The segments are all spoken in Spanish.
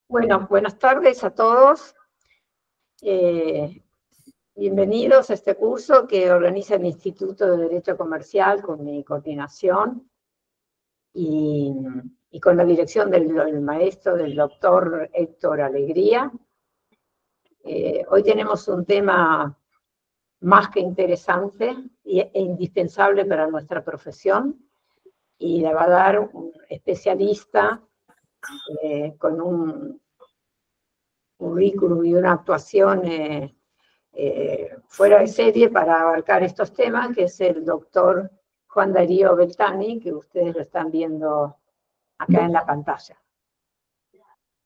Bueno, buenas tardes a todos. Bienvenidos a este curso que organiza el Instituto de Derecho Comercial con mi coordinación y, y con la dirección del maestro, del doctor Héctor Alegría. Hoy tenemos un tema más que interesante e indispensable para nuestra profesión, y la va a dar un especialista con un currículum y una actuación fuera de serie para abarcar estos temas, que es el doctor Juan Darío Beltani, que ustedes lo están viendo acá en la pantalla.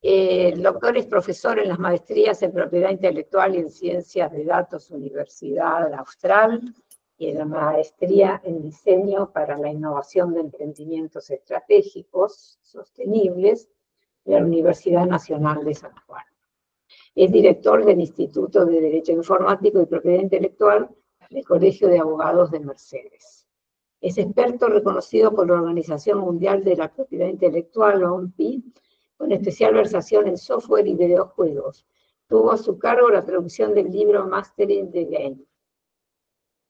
El doctor es profesor en las maestrías en Propiedad Intelectual y en Ciencias de Datos, Universidad Austral, y en la maestría en Diseño para la Innovación de Emprendimientos Estratégicos Sostenibles de la Universidad Nacional de San Juan. Es director del Instituto de Derecho Informático y Propiedad Intelectual del Colegio de Abogados de Mercedes. Es experto reconocido por la Organización Mundial de la Propiedad Intelectual, OMPI, con especial versación en software y videojuegos. Tuvo a su cargo la traducción del libro Mastering the Game.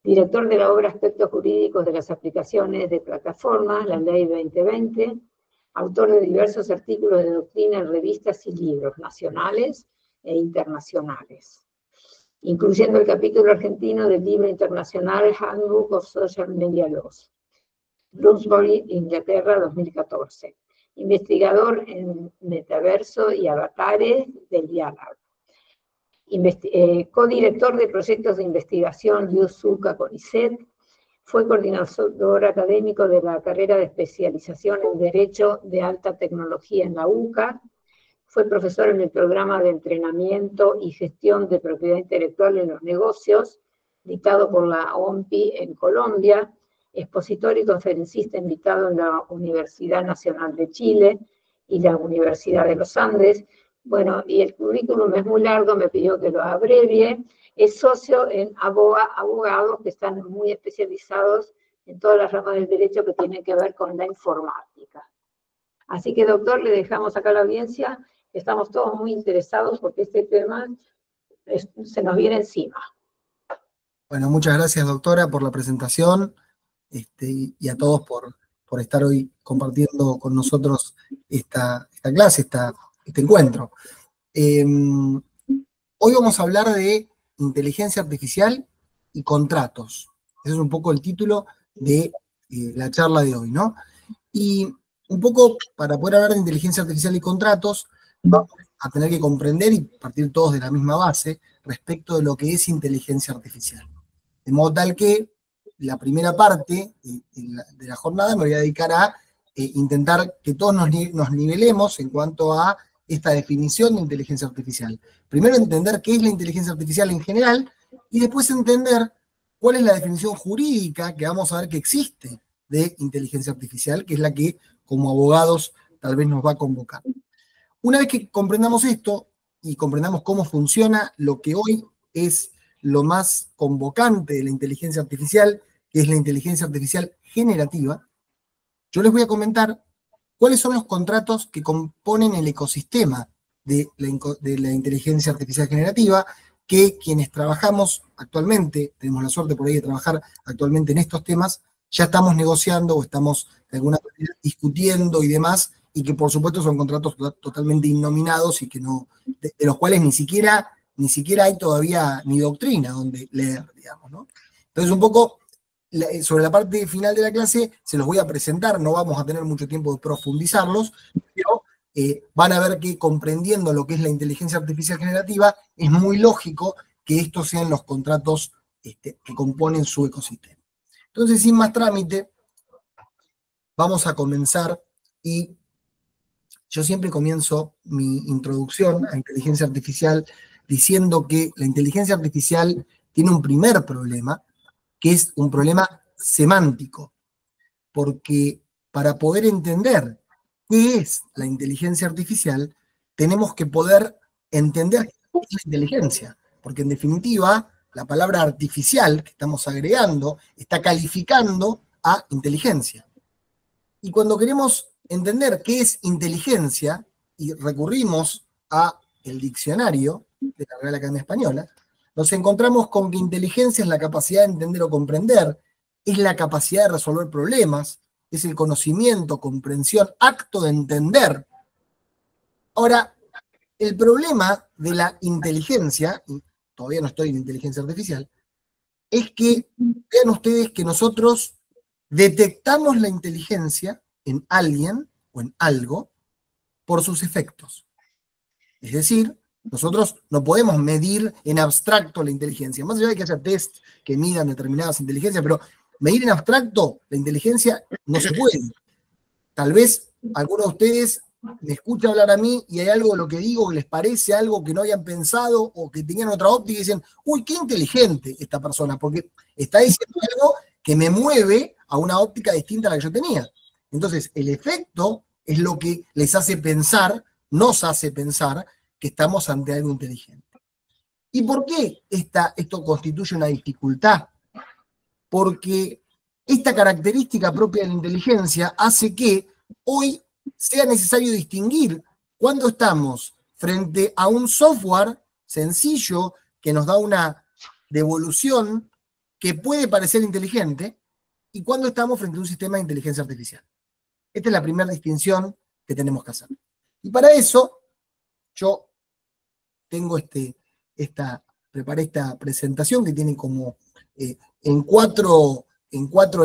Director de la obra Aspectos Jurídicos de las Aplicaciones de Plataformas, la Ley 2020. Autor de diversos artículos de doctrina en revistas y libros nacionales e internacionales, incluyendo el capítulo argentino del libro internacional Handbook of Social Media Laws, Bloomsbury, Inglaterra, 2014. Investigador en metaverso y avatares del Dialab. Codirector de proyectos de investigación Yusuka CONICET. Fue coordinador académico de la carrera de especialización en Derecho de Alta Tecnología en la UCA. Fue profesor en el programa de entrenamiento y gestión de propiedad intelectual en los negocios, dictado por la OMPI en Colombia, expositor y conferencista invitado en la Universidad Nacional de Chile y la Universidad de los Andes. Bueno, y el currículum es muy largo, me pidió que lo abrevie. Es socio en abogados que están muy especializados en todas las ramas del derecho que tienen que ver con la informática. Así que, doctor, le dejamos acá a la audiencia. Estamos todos muy interesados porque este tema se nos viene encima. Bueno, muchas gracias, doctora, por la presentación y a todos por estar hoy compartiendo con nosotros esta clase, este encuentro. Hoy vamos a hablar de inteligencia artificial y contratos. Ese es un poco el título de la charla de hoy, ¿no? Y un poco para poder hablar de inteligencia artificial y contratos, vamos a tener que comprender y partir todos de la misma base respecto de lo que es inteligencia artificial. De modo tal que la primera parte de la jornada me voy a dedicar a intentar que todos nos nivelemos en cuanto a esta definición de inteligencia artificial. Primero entender qué es la inteligencia artificial en general y después entender cuál es la definición jurídica que vamos a ver que existe de inteligencia artificial, que es la que como abogados tal vez nos va a convocar. Una vez que comprendamos esto y comprendamos cómo funciona lo que hoy es lo más convocante de la inteligencia artificial, que es la inteligencia artificial generativa, yo les voy a comentar cuáles son los contratos que componen el ecosistema de la inteligencia artificial generativa, que quienes trabajamos actualmente, tenemos la suerte por ahí de trabajar actualmente en estos temas, ya estamos negociando o estamos de alguna manera discutiendo y demás, y que por supuesto son contratos totalmente innominados y que no, de los cuales ni siquiera hay todavía ni doctrina donde leer, digamos, ¿no? Entonces un poco sobre la parte final de la clase se los voy a presentar, no vamos a tener mucho tiempo de profundizarlos, pero van a ver que comprendiendo lo que es la inteligencia artificial generativa, es muy lógico que estos sean los contratos que componen su ecosistema. Entonces, sin más trámite, vamos a comenzar y yo siempre comienzo mi introducción a inteligencia artificial diciendo que la inteligencia artificial tiene un primer problema, que es un problema semántico, porque para poder entender qué es la inteligencia artificial, tenemos que poder entender qué es la inteligencia, porque en definitiva, la palabra artificial que estamos agregando está calificando a inteligencia. Y cuando queremos entender qué es inteligencia y recurrimos a el diccionario de la Real Academia Española, nos encontramos con que inteligencia es la capacidad de entender o comprender, es la capacidad de resolver problemas, es el conocimiento, comprensión, acto de entender. Ahora, el problema de la inteligencia, y todavía no estoy en inteligencia artificial, es que vean ustedes que nosotros detectamos la inteligencia en alguien o en algo por sus efectos. Es decir, nosotros no podemos medir en abstracto la inteligencia, más allá de que haya test que midan determinadas inteligencias, pero medir en abstracto la inteligencia no se puede. Tal vez algunos de ustedes me escuchan hablar a mí y hay algo de lo que digo que les parece algo que no habían pensado o que tenían otra óptica y dicen, uy, qué inteligente esta persona, porque está diciendo algo que me mueve a una óptica distinta a la que yo tenía. Entonces, el efecto es lo que les hace pensar, nos hace pensar que estamos ante algo inteligente. ¿Y por qué esto constituye una dificultad? Porque esta característica propia de la inteligencia hace que hoy sea necesario distinguir cuando estamos frente a un software sencillo que nos da una devolución que puede parecer inteligente y cuando estamos frente a un sistema de inteligencia artificial. Esta es la primera distinción que tenemos que hacer. Y para eso yo tengo preparé esta presentación que tiene como en cuatro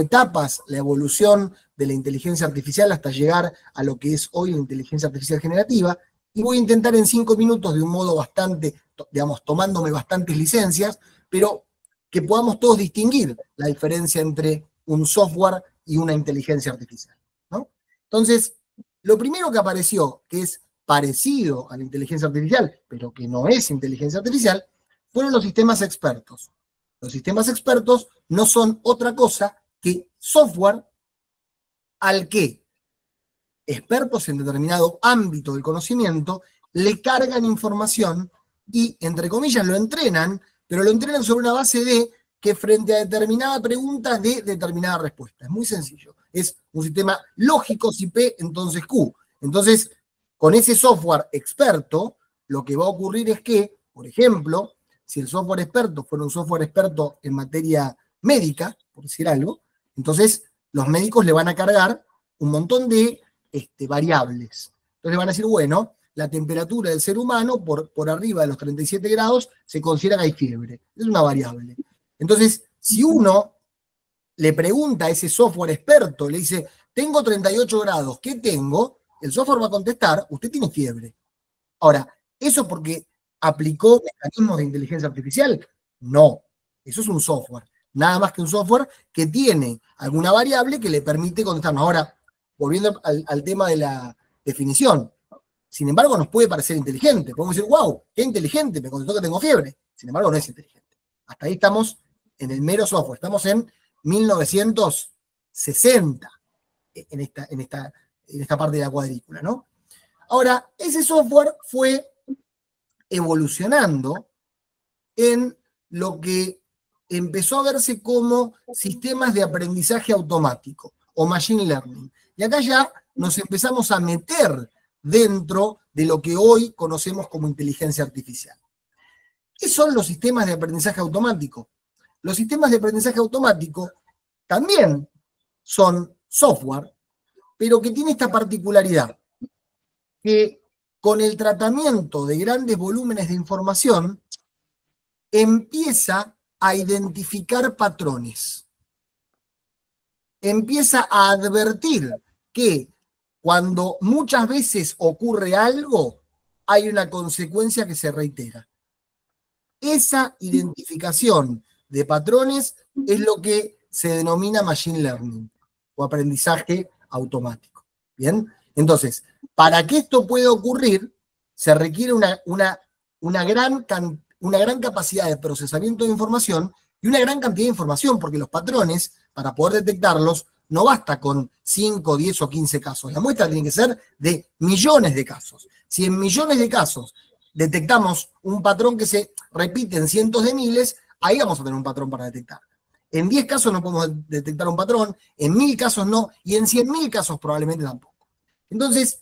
etapas la evolución de la inteligencia artificial hasta llegar a lo que es hoy la inteligencia artificial generativa, y voy a intentar en 5 minutos, de un modo bastante, digamos, tomándome bastantes licencias, pero que podamos todos distinguir la diferencia entre un software y una inteligencia artificial, ¿no? Entonces, lo primero que apareció, que es parecido a la inteligencia artificial, pero que no es inteligencia artificial, fueron los sistemas expertos. Los sistemas expertos no son otra cosa que software al que expertos en determinado ámbito del conocimiento le cargan información y, entre comillas, lo entrenan, pero lo entrenan sobre una base de que frente a determinada pregunta de determinada respuesta. Es muy sencillo. Es un sistema lógico, si P, entonces Q. Entonces, con ese software experto, lo que va a ocurrir es que, por ejemplo, si el software experto fuera un software experto en materia médica, por decir algo, entonces los médicos le van a cargar un montón de variables. Entonces van a decir, bueno, la temperatura del ser humano por arriba de los 37 grados se considera que hay fiebre. Es una variable. Entonces, si uno le pregunta a ese software experto, le dice, tengo 38 grados, ¿qué tengo? El software va a contestar, usted tiene fiebre. Ahora, ¿eso porque aplicó mecanismos de inteligencia artificial? No, eso es un software. Nada más que un software que tiene alguna variable que le permite contestarnos. Ahora, volviendo al tema de la definición, sin embargo, nos puede parecer inteligente. Podemos decir, wow, qué inteligente, me contestó que tengo fiebre. Sin embargo, no es inteligente. Hasta ahí estamos en el mero software. Estamos en 1960 en esta parte de la cuadrícula, ¿no? Ahora, ese software fue evolucionando en lo que empezó a verse como sistemas de aprendizaje automático o machine learning. Y acá ya nos empezamos a meter dentro de lo que hoy conocemos como inteligencia artificial. ¿Qué son los sistemas de aprendizaje automático? Los sistemas de aprendizaje automático también son software, pero que tiene esta particularidad, que con el tratamiento de grandes volúmenes de información empieza a identificar patrones. Empieza a advertir que cuando muchas veces ocurre algo, hay una consecuencia que se reitera. Esa identificación de patrones es lo que se denomina machine learning o aprendizaje automático. ¿Bien? Entonces, para que esto pueda ocurrir, se requiere una gran capacidad de procesamiento de información y una gran cantidad de información, porque los patrones, para poder detectarlos, no basta con 5, 10 o 15 casos. La muestra tiene que ser de millones de casos. Si en millones de casos detectamos un patrón que se repite en cientos de miles, ahí vamos a tener un patrón para detectar. En 10 casos no podemos detectar un patrón, en 1000 casos no, y en 100.000 casos probablemente tampoco. Entonces,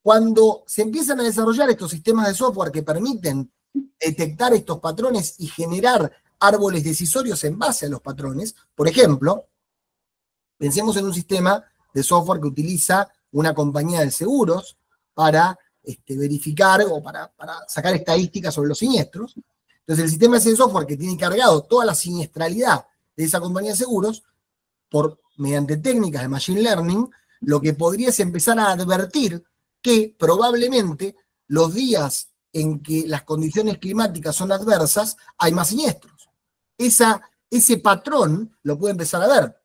Cuando se empiezan a desarrollar estos sistemas de software que permiten detectar estos patrones y generar árboles decisorios en base a los patrones, por ejemplo, pensemos en un sistema de software que utiliza una compañía de seguros para verificar o para sacar estadísticas sobre los siniestros. Entonces, el sistema de software que tiene cargado toda la siniestralidad de esa compañía de seguros, mediante técnicas de Machine Learning, lo que podría es empezar a advertir que probablemente los días en que las condiciones climáticas son adversas, hay más siniestros. Ese patrón lo puede empezar a ver,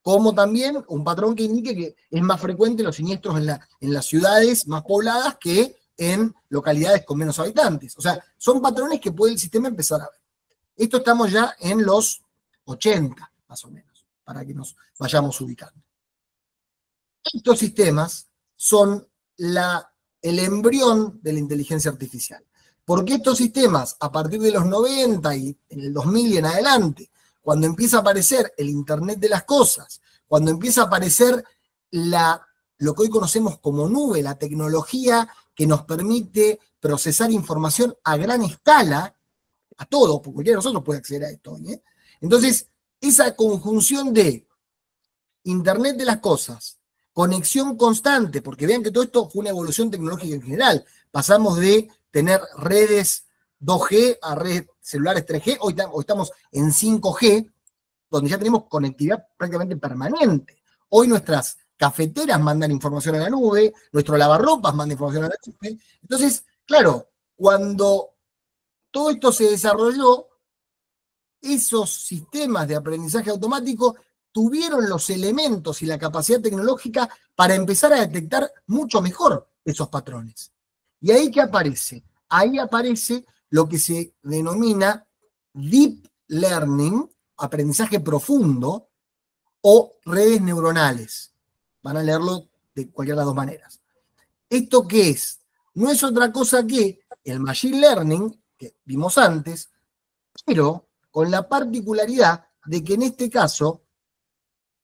como también un patrón que indique que es más frecuente los siniestros en las ciudades más pobladas que en localidades con menos habitantes. O sea, son patrones que puede el sistema empezar a ver. Esto estamos ya en los 80, más o menos, para que nos vayamos ubicando. Estos sistemas son el embrión de la inteligencia artificial. Porque estos sistemas, a partir de los 90 y en el 2000 y en adelante, cuando empieza a aparecer el Internet de las cosas, cuando empieza a aparecer lo que hoy conocemos como nube, la tecnología que nos permite procesar información a gran escala, a todos, porque cualquiera de nosotros puede acceder a esto hoy, ¿eh? Entonces, esa conjunción de Internet de las cosas, conexión constante, porque vean que todo esto fue una evolución tecnológica en general. Pasamos de tener redes 2G a redes celulares 3G, hoy estamos en 5G, donde ya tenemos conectividad prácticamente permanente. Hoy nuestras cafeteras mandan información a la nube, nuestro lavarropas manda información a la nube. Entonces, claro, cuando todo esto se desarrolló, esos sistemas de aprendizaje automático tuvieron los elementos y la capacidad tecnológica para empezar a detectar mucho mejor esos patrones. ¿Y ahí qué aparece? Ahí aparece lo que se denomina Deep Learning, aprendizaje profundo, o redes neuronales. Van a leerlo de cualquiera de las dos maneras. ¿Esto qué es? No es otra cosa que el Machine Learning, que vimos antes, pero con la particularidad de que en este caso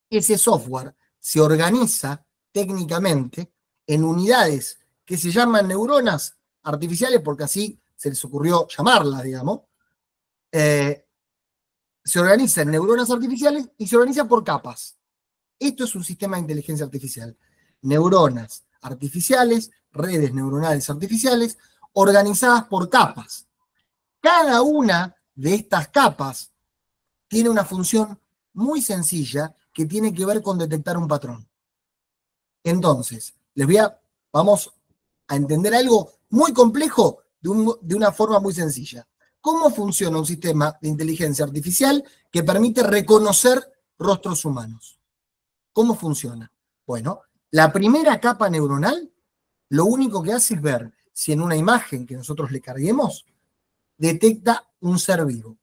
ese software se organiza técnicamente en unidades que se llaman neuronas artificiales, porque así se les ocurrió llamarlas, digamos. Se organiza en neuronas artificiales y se organiza por capas. Esto es un sistema de inteligencia artificial. Neuronas artificiales, redes neuronales artificiales, organizadas por capas. Cada una de estas capas tiene una función muy sencilla que tiene que ver con detectar un patrón. Entonces, vamos a entender algo muy complejo de una forma muy sencilla. ¿Cómo funciona un sistema de inteligencia artificial que permite reconocer rostros humanos? ¿Cómo funciona? Bueno, la primera capa neuronal lo único que hace es ver si en una imagen que nosotros le carguemos detecta un ser vivo.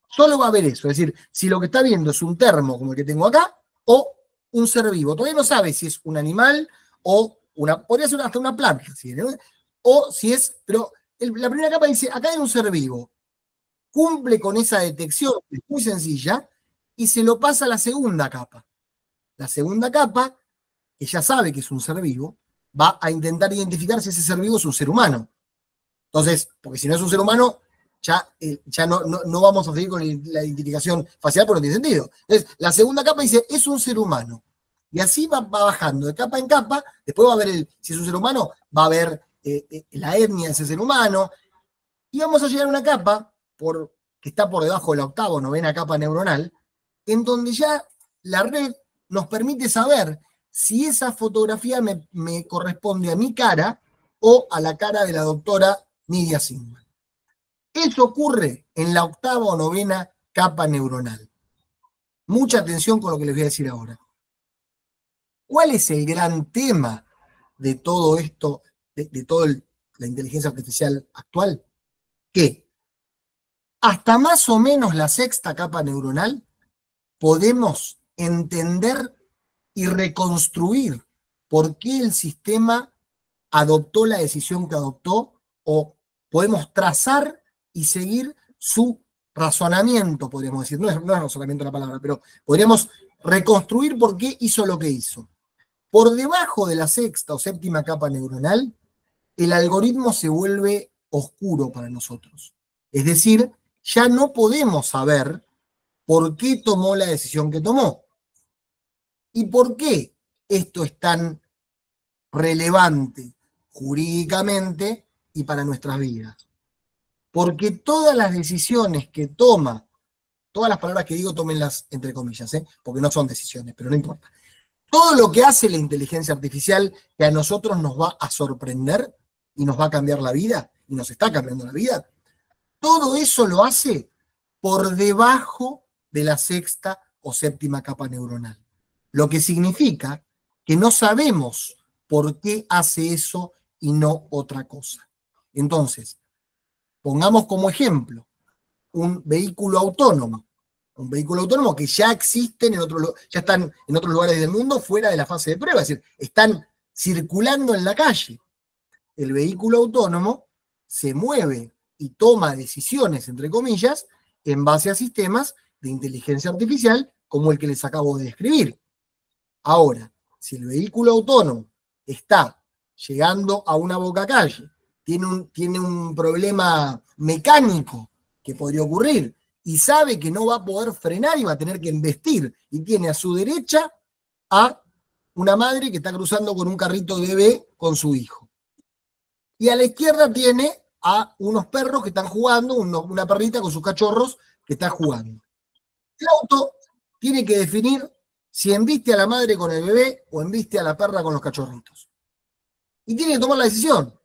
Solo va a ver eso, es decir, si lo que está viendo es un termo como el que tengo acá o un ser vivo. Todavía no sabe si es un animal o podría ser hasta una planta, ¿sí? O si es, pero la primera capa dice, acá hay un ser vivo, cumple con esa detección, es muy sencilla, y se lo pasa a la segunda capa. La segunda capa, que ya sabe que es un ser vivo, va a intentar identificar si ese ser vivo es un ser humano. Entonces, porque si no es un ser humano, ya no vamos a seguir con la identificación facial porque no tiene sentido. Entonces, la segunda capa dice, es un ser humano. Y así va bajando de capa en capa, después va a ver, si es un ser humano, va a ver la etnia de ese ser humano, y vamos a llegar a una capa, que está por debajo de la octava o novena capa neuronal, en donde ya la red nos permite saber si esa fotografía me corresponde a mi cara o a la cara de la doctora Nidia Sigman. Eso ocurre en la octava o novena capa neuronal. Mucha atención con lo que les voy a decir ahora. ¿Cuál es el gran tema de todo esto, de toda la inteligencia artificial actual? Que hasta más o menos la sexta capa neuronal podemos entender y reconstruir por qué el sistema adoptó la decisión que adoptó, o podemos trazar y seguir su razonamiento, podríamos decir. No es razonamiento la palabra, pero podríamos reconstruir por qué hizo lo que hizo. por debajo de la sexta o séptima capa neuronal, el algoritmo se vuelve oscuro para nosotros. Es decir, ya no podemos saber por qué tomó la decisión que tomó. ¿Y por qué esto es tan relevante jurídicamente y para nuestras vidas? Porque todas las decisiones que toma, todas las palabras que digo, tómenlas entre comillas, porque no son decisiones, pero no importa. Todo lo que hace la inteligencia artificial que a nosotros nos va a sorprender y nos va a cambiar la vida, y nos está cambiando la vida, todo eso lo hace por debajo de la sexta o séptima capa neuronal. Lo que significa que no sabemos por qué hace eso y no otra cosa. Entonces, pongamos como ejemplo un vehículo autónomo. Un vehículo autónomo que ya existen ya están en otros lugares del mundo fuera de la fase de prueba, es decir, están circulando en la calle. El vehículo autónomo se mueve y toma decisiones, entre comillas, en base a sistemas de inteligencia artificial como el que les acabo de describir. Ahora, si el vehículo autónomo está llegando a una bocacalle, tiene un problema mecánico que podría ocurrir, y sabe que no va a poder frenar y va a tener que embestir, y tiene a su derecha a una madre que está cruzando con un carrito de bebé con su hijo. Y a la izquierda tiene a unos perros que están jugando, una perrita con sus cachorros que está jugando. El auto tiene que definir si embiste a la madre con el bebé o embiste a la perra con los cachorritos. Y tiene que tomar la decisión.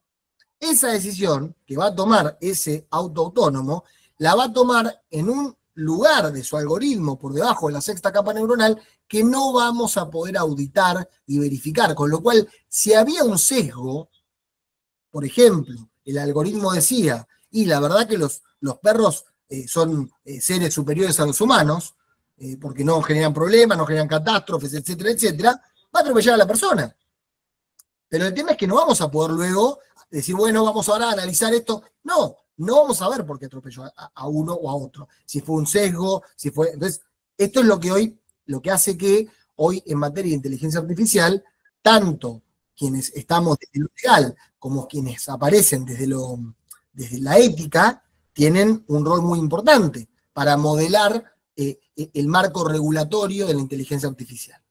Esa decisión que va a tomar ese auto autónomo la va a tomar en un lugar de su algoritmo por debajo de la sexta capa neuronal que no vamos a poder auditar y verificar, con lo cual, si había un sesgo, por ejemplo, el algoritmo decía, y la verdad que los perros son seres superiores a los humanos, porque no generan problemas, no generan catástrofes, etcétera, etcétera, va a atropellar a la persona. Pero el tema es que no vamos a poder luego decir, bueno, vamos ahora a analizar esto. No vamos a ver por qué atropelló a uno o a otro. Si fue un sesgo, si fue... Entonces, esto es lo que hace que hoy en materia de inteligencia artificial, tanto quienes estamos desde lo legal como quienes aparecen desde la ética, tienen un rol muy importante para modelar el marco regulatorio de la inteligencia artificial.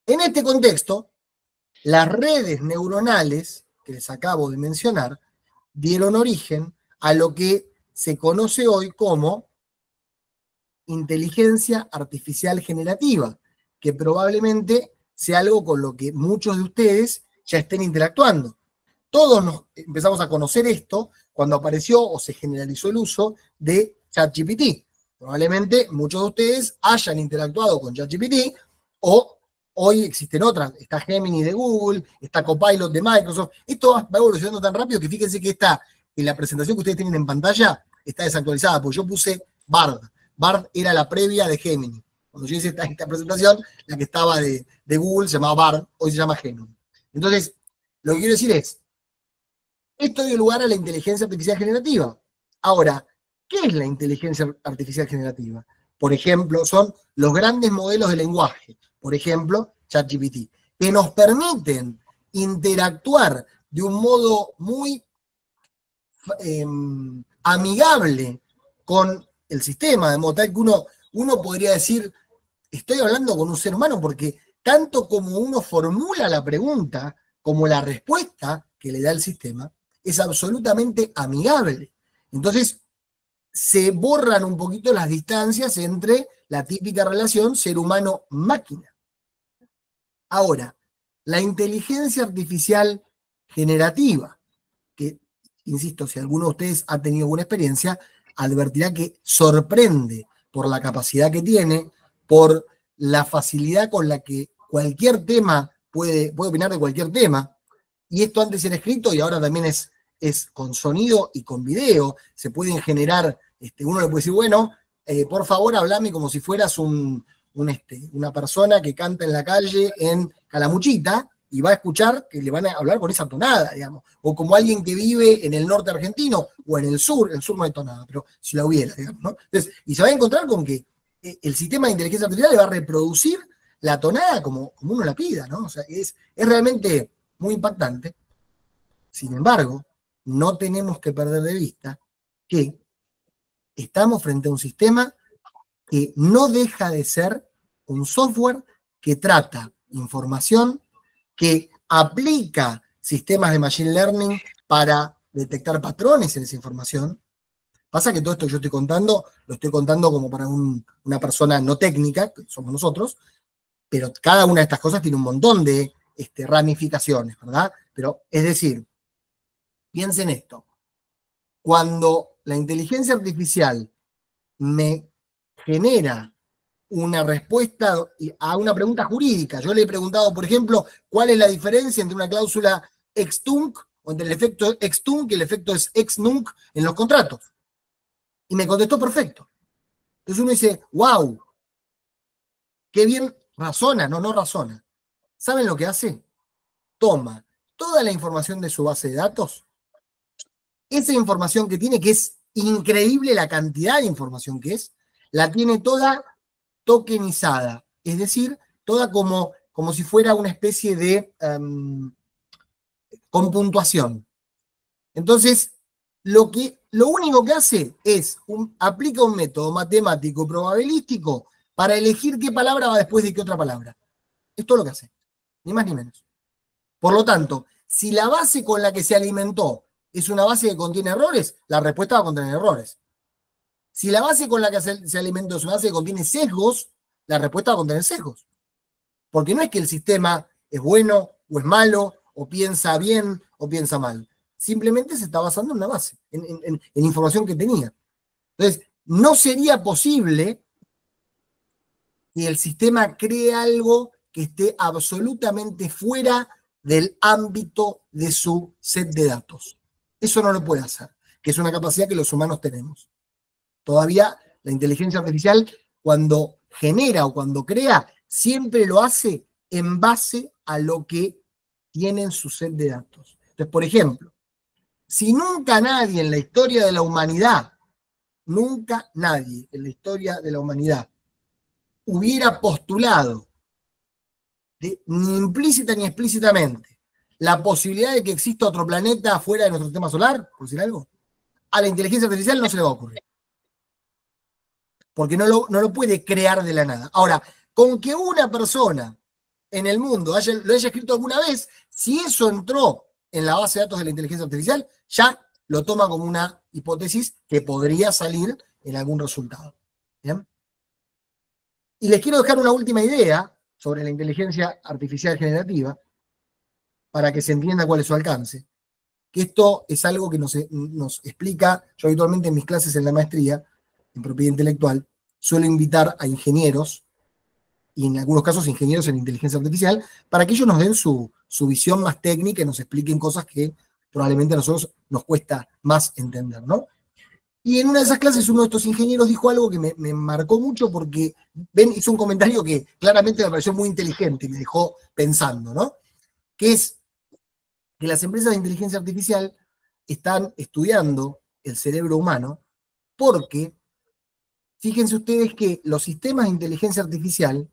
En este contexto, las redes neuronales que les acabo de mencionar dieron origen a lo que se conoce hoy como inteligencia artificial generativa, que probablemente sea algo con lo que muchos de ustedes ya estén interactuando. Todos empezamos a conocer esto cuando apareció o se generalizó el uso de ChatGPT. Probablemente muchos de ustedes hayan interactuado con ChatGPT, o hoy existen otras. Está Gemini de Google, está Copilot de Microsoft. Esto va evolucionando tan rápido que fíjense que en la presentación que ustedes tienen en pantalla está desactualizada, porque yo puse Bard. Bard era la previa de Gemini. Cuando yo hice esta presentación, la que estaba de Google se llamaba Bard, hoy se llama Gemini. Entonces, lo que quiero decir es, esto dio lugar a la inteligencia artificial generativa. Ahora, ¿qué es la inteligencia artificial generativa? Por ejemplo, son los grandes modelos de lenguaje, por ejemplo, ChatGPT, que nos permiten interactuar de un modo muy amigable con el sistema, de modo tal que uno podría decir, estoy hablando con un ser humano, porque tanto como uno formula la pregunta, como la respuesta que le da el sistema, es absolutamente amigable. Entonces, se borran un poquito las distancias entre la típica relación ser humano-máquina. Ahora, la inteligencia artificial generativa, que, insisto, si alguno de ustedes ha tenido alguna experiencia, advertirá que sorprende por la capacidad que tiene, por la facilidad con la que cualquier tema puede opinar de cualquier tema. Y esto antes era escrito y ahora también es con sonido y con video. Se pueden generar, uno le puede decir, bueno, por favor, hablame como si fueras una persona que canta en la calle en Calamuchita, y va a escuchar que le van a hablar con esa tonada, digamos. O como alguien que vive en el norte argentino o en el sur no hay tonada, pero si la hubiera, digamos, ¿no? Entonces, y se va a encontrar con que el sistema de inteligencia artificial le va a reproducir la tonada como uno la pida, ¿no? O sea, es realmente muy impactante. Sin embargo, no tenemos que perder de vista que estamos frente a un sistema que no deja de ser un software que trata información, que aplica sistemas de machine learning para detectar patrones en esa información. Pasa que todo esto que yo estoy contando, lo estoy contando como para una persona no técnica, que somos nosotros, pero cada una de estas cosas tiene un montón de ramificaciones, ¿verdad? Pero, es decir, piensen esto. Cuando la inteligencia artificial me genera una respuesta a una pregunta jurídica, yo le he preguntado, por ejemplo, ¿cuál es la diferencia entre una cláusula ex tunc o entre el efecto ex tunc y el efecto ex nunc en los contratos? Y me contestó perfecto. Entonces uno dice, wow, qué bien razona, no razona. ¿Saben lo que hace? Toma toda la información de su base de datos, esa información que tiene, que es increíble la cantidad de información que es, la tiene toda tokenizada, es decir, toda como si fuera una especie de con puntuación. Entonces, lo único que hace es aplica un método matemático probabilístico para elegir qué palabra va después de qué otra palabra. Es todo lo que hace, ni más ni menos. Por lo tanto, si la base con la que se alimentó es una base que contiene errores, la respuesta va a contener errores. Si la base con la que se alimentó es una base que contiene sesgos, la respuesta va a contener sesgos. Porque no es que el sistema es bueno o es malo, o piensa bien o piensa mal. Simplemente se está basando en una base, en información que tenía. Entonces, no sería posible que el sistema cree algo que esté absolutamente fuera del ámbito de su set de datos. Eso no lo puede hacer, que es una capacidad que los humanos tenemos. Todavía la inteligencia artificial, cuando genera o cuando crea, siempre lo hace en base a lo que tiene en su set de datos. Entonces, por ejemplo, si nunca nadie en la historia de la humanidad, nunca nadie en la historia de la humanidad hubiera postulado, ni implícita ni explícitamente, la posibilidad de que exista otro planeta fuera de nuestro sistema solar, por decir algo, a la inteligencia artificial no se le va a ocurrir. Porque no lo puede crear de la nada. Ahora, con que una persona en el mundo lo haya escrito alguna vez, si eso entró en la base de datos de la inteligencia artificial, ya lo toma como una hipótesis que podría salir en algún resultado. ¿Bien? Y les quiero dejar una última idea sobre la inteligencia artificial generativa, para que se entienda cuál es su alcance. Que esto es algo que nos explica, yo habitualmente en mis clases en la maestría, en propiedad intelectual, suelo invitar a ingenieros, y en algunos casos ingenieros en inteligencia artificial, para que ellos nos den su visión más técnica y nos expliquen cosas que probablemente a nosotros nos cuesta más entender, ¿no? Y en una de esas clases uno de estos ingenieros dijo algo que me marcó mucho porque, hizo un comentario que claramente me pareció muy inteligente y me dejó pensando, ¿no? Que es que las empresas de inteligencia artificial están estudiando el cerebro humano porque, fíjense ustedes que los sistemas de inteligencia artificial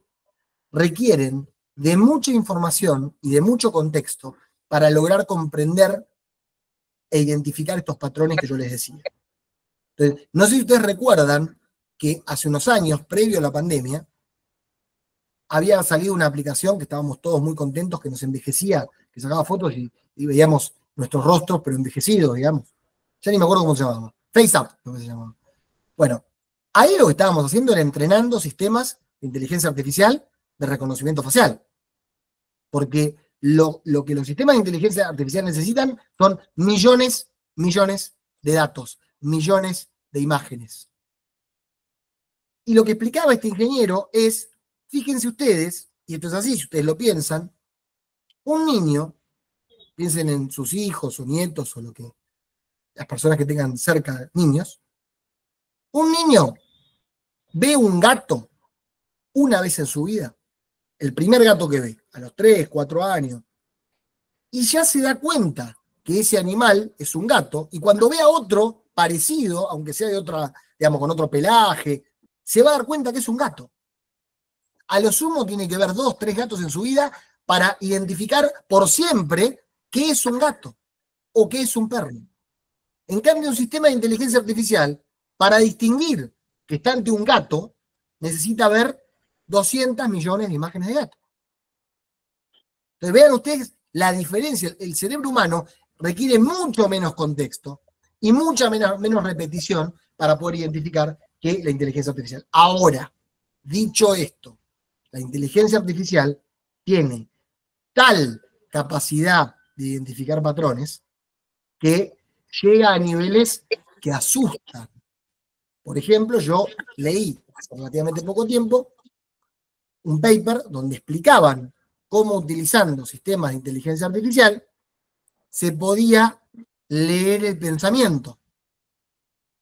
requieren de mucha información y de mucho contexto para lograr comprender e identificar estos patrones que yo les decía. Entonces, no sé si ustedes recuerdan que hace unos años, previo a la pandemia, había salido una aplicación que estábamos todos muy contentos, que nos envejecía, que sacaba fotos y veíamos nuestros rostros, pero envejecidos, digamos. Ya ni me acuerdo cómo se llamaba. FaceApp, lo que se llamaba. Bueno, ahí lo que estábamos haciendo era entrenando sistemas de inteligencia artificial de reconocimiento facial. Porque lo que los sistemas de inteligencia artificial necesitan son millones de datos, millones de imágenes. Y lo que explicaba este ingeniero es, fíjense ustedes, y esto es así, si ustedes lo piensan, un niño, piensen en sus hijos o nietos o las personas que tengan cerca niños, un niño ve un gato una vez en su vida, el primer gato que ve, a los 3, 4 años, y ya se da cuenta que ese animal es un gato, y cuando ve a otro parecido, aunque sea de otra, digamos, con otro pelaje, se va a dar cuenta que es un gato. A lo sumo tiene que ver 2, 3 gatos en su vida para identificar por siempre qué es un gato o qué es un perro. En cambio, un sistema de inteligencia artificial, para distinguir que está ante un gato, necesita ver 200 millones de imágenes de gato. Entonces, vean ustedes la diferencia. El cerebro humano requiere mucho menos contexto y mucha menos repetición para poder identificar que la inteligencia artificial. Ahora, dicho esto, la inteligencia artificial tiene tal capacidad de identificar patrones que llega a niveles que asustan. Por ejemplo, yo leí hace relativamente poco tiempo un paper donde explicaban cómo utilizando sistemas de inteligencia artificial se podía leer el pensamiento.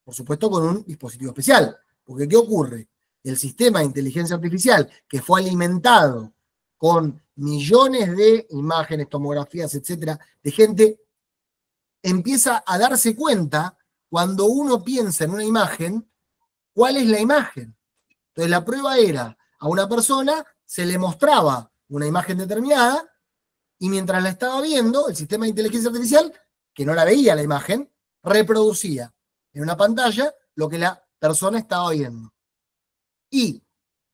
Por supuesto con un dispositivo especial. Porque ¿qué ocurre? El sistema de inteligencia artificial que fue alimentado con millones de imágenes, tomografías, etcétera, de gente, empieza a darse cuenta cuando uno piensa en una imagen, ¿cuál es la imagen? Entonces la prueba era, a una persona se le mostraba una imagen determinada y mientras la estaba viendo, el sistema de inteligencia artificial, que no la veía la imagen, reproducía en una pantalla lo que la persona estaba viendo. Y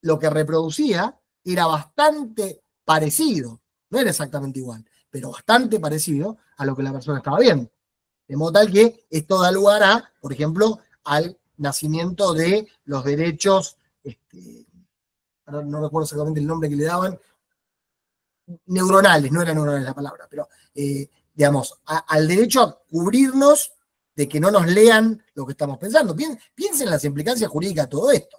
lo que reproducía era bastante parecido, no era exactamente igual, pero bastante parecido a lo que la persona estaba viendo. De modo tal que esto da lugar a, por ejemplo, al nacimiento de los derechos, no recuerdo exactamente el nombre que le daban, neuronales, no era neuronales la palabra, pero digamos, al derecho a cubrirnos de que no nos lean lo que estamos pensando. Piensen en las implicancias jurídicas de todo esto.